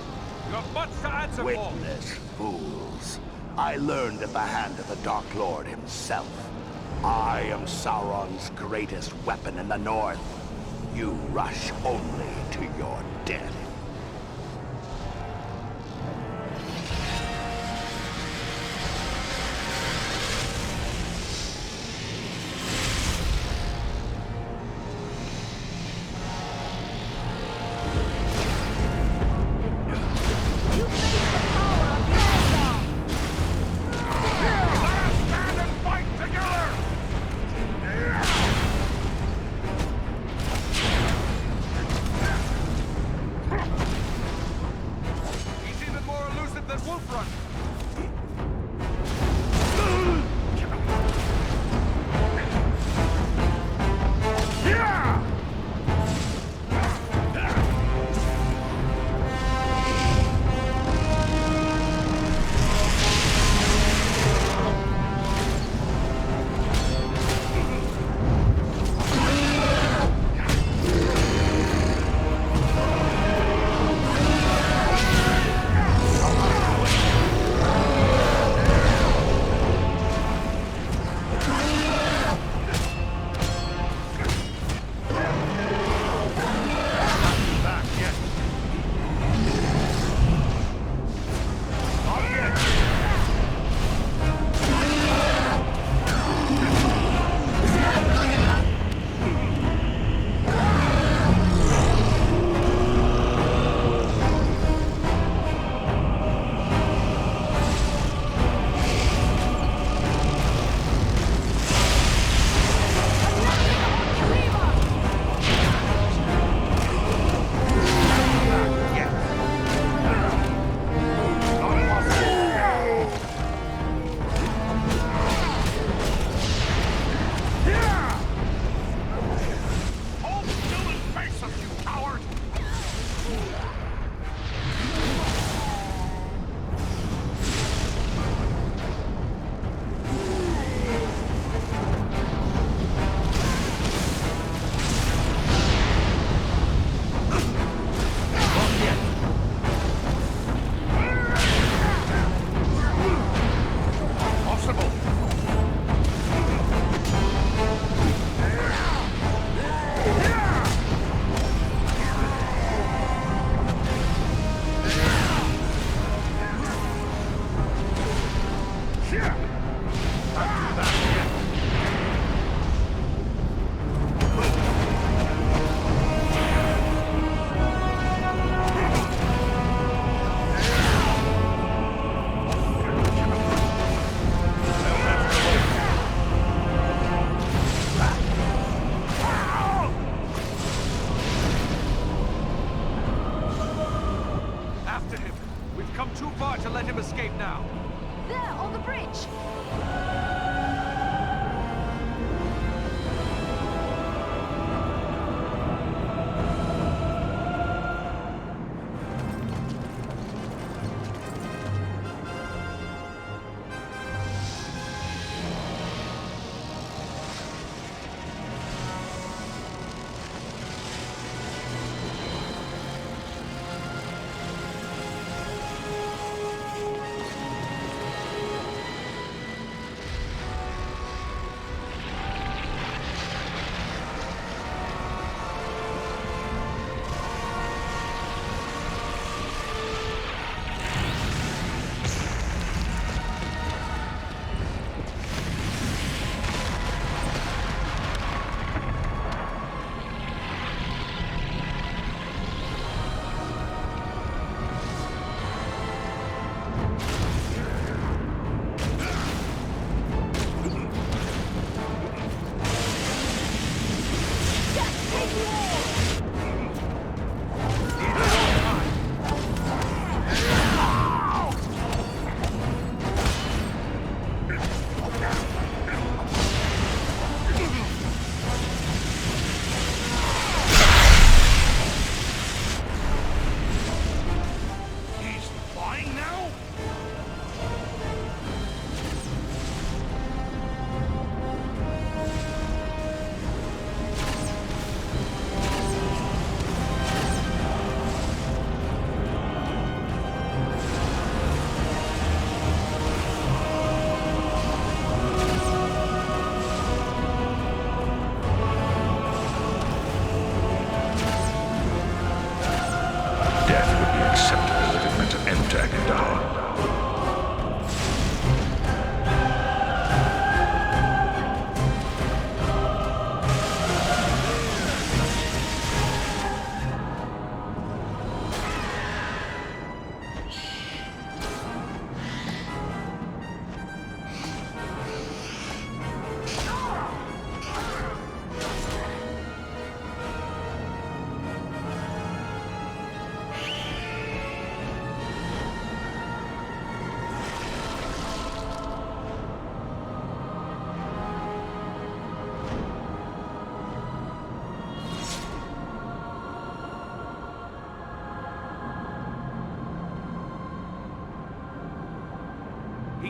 You have much to answer for. Witness, fools. I learned at the hand of the Dark Lord himself. I am Sauron's greatest weapon in the North. You rush only to your death.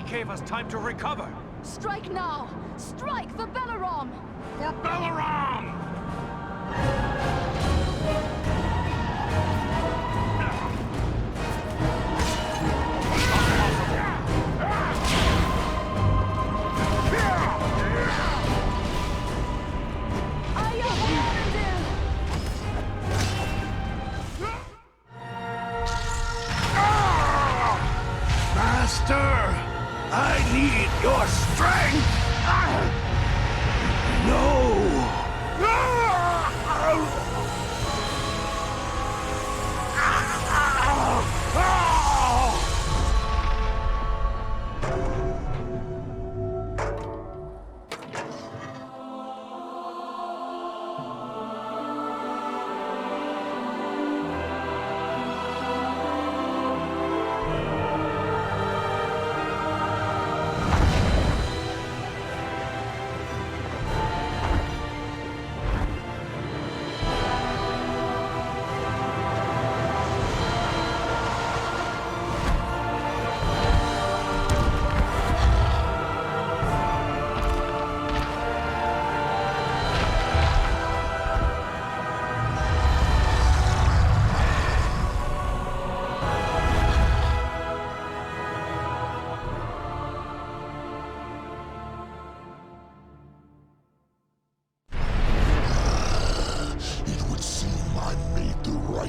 gave us time to recover! Strike now! Strike for Belaram! For Belaram! Master, I need your strength! No!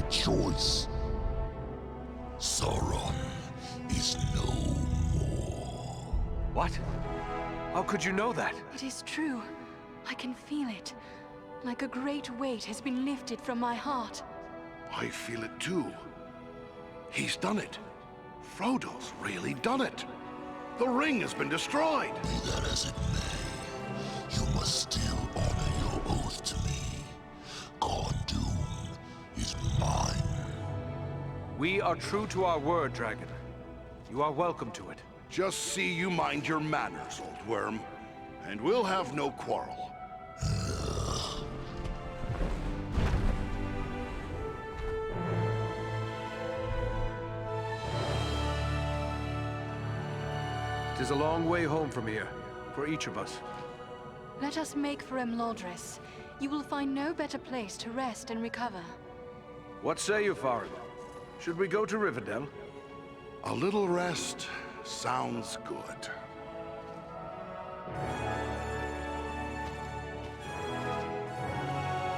Choice. Sauron is no more. What? How could you know that? It is true. I can feel it. Like a great weight has been lifted from my heart. I feel it too. He's done it. Frodo's really done it. The ring has been destroyed. Be that as it may, you must still honor your oath to me. Khondum is mine. We are true to our word, Dragon. You are welcome to it. Just see you mind your manners, old worm. And we'll have no quarrel. It is a long way home from here, for each of us. Let us make for Imladris. You will find no better place to rest and recover. What say you, Farin? Should we go to Rivendell? A little rest sounds good.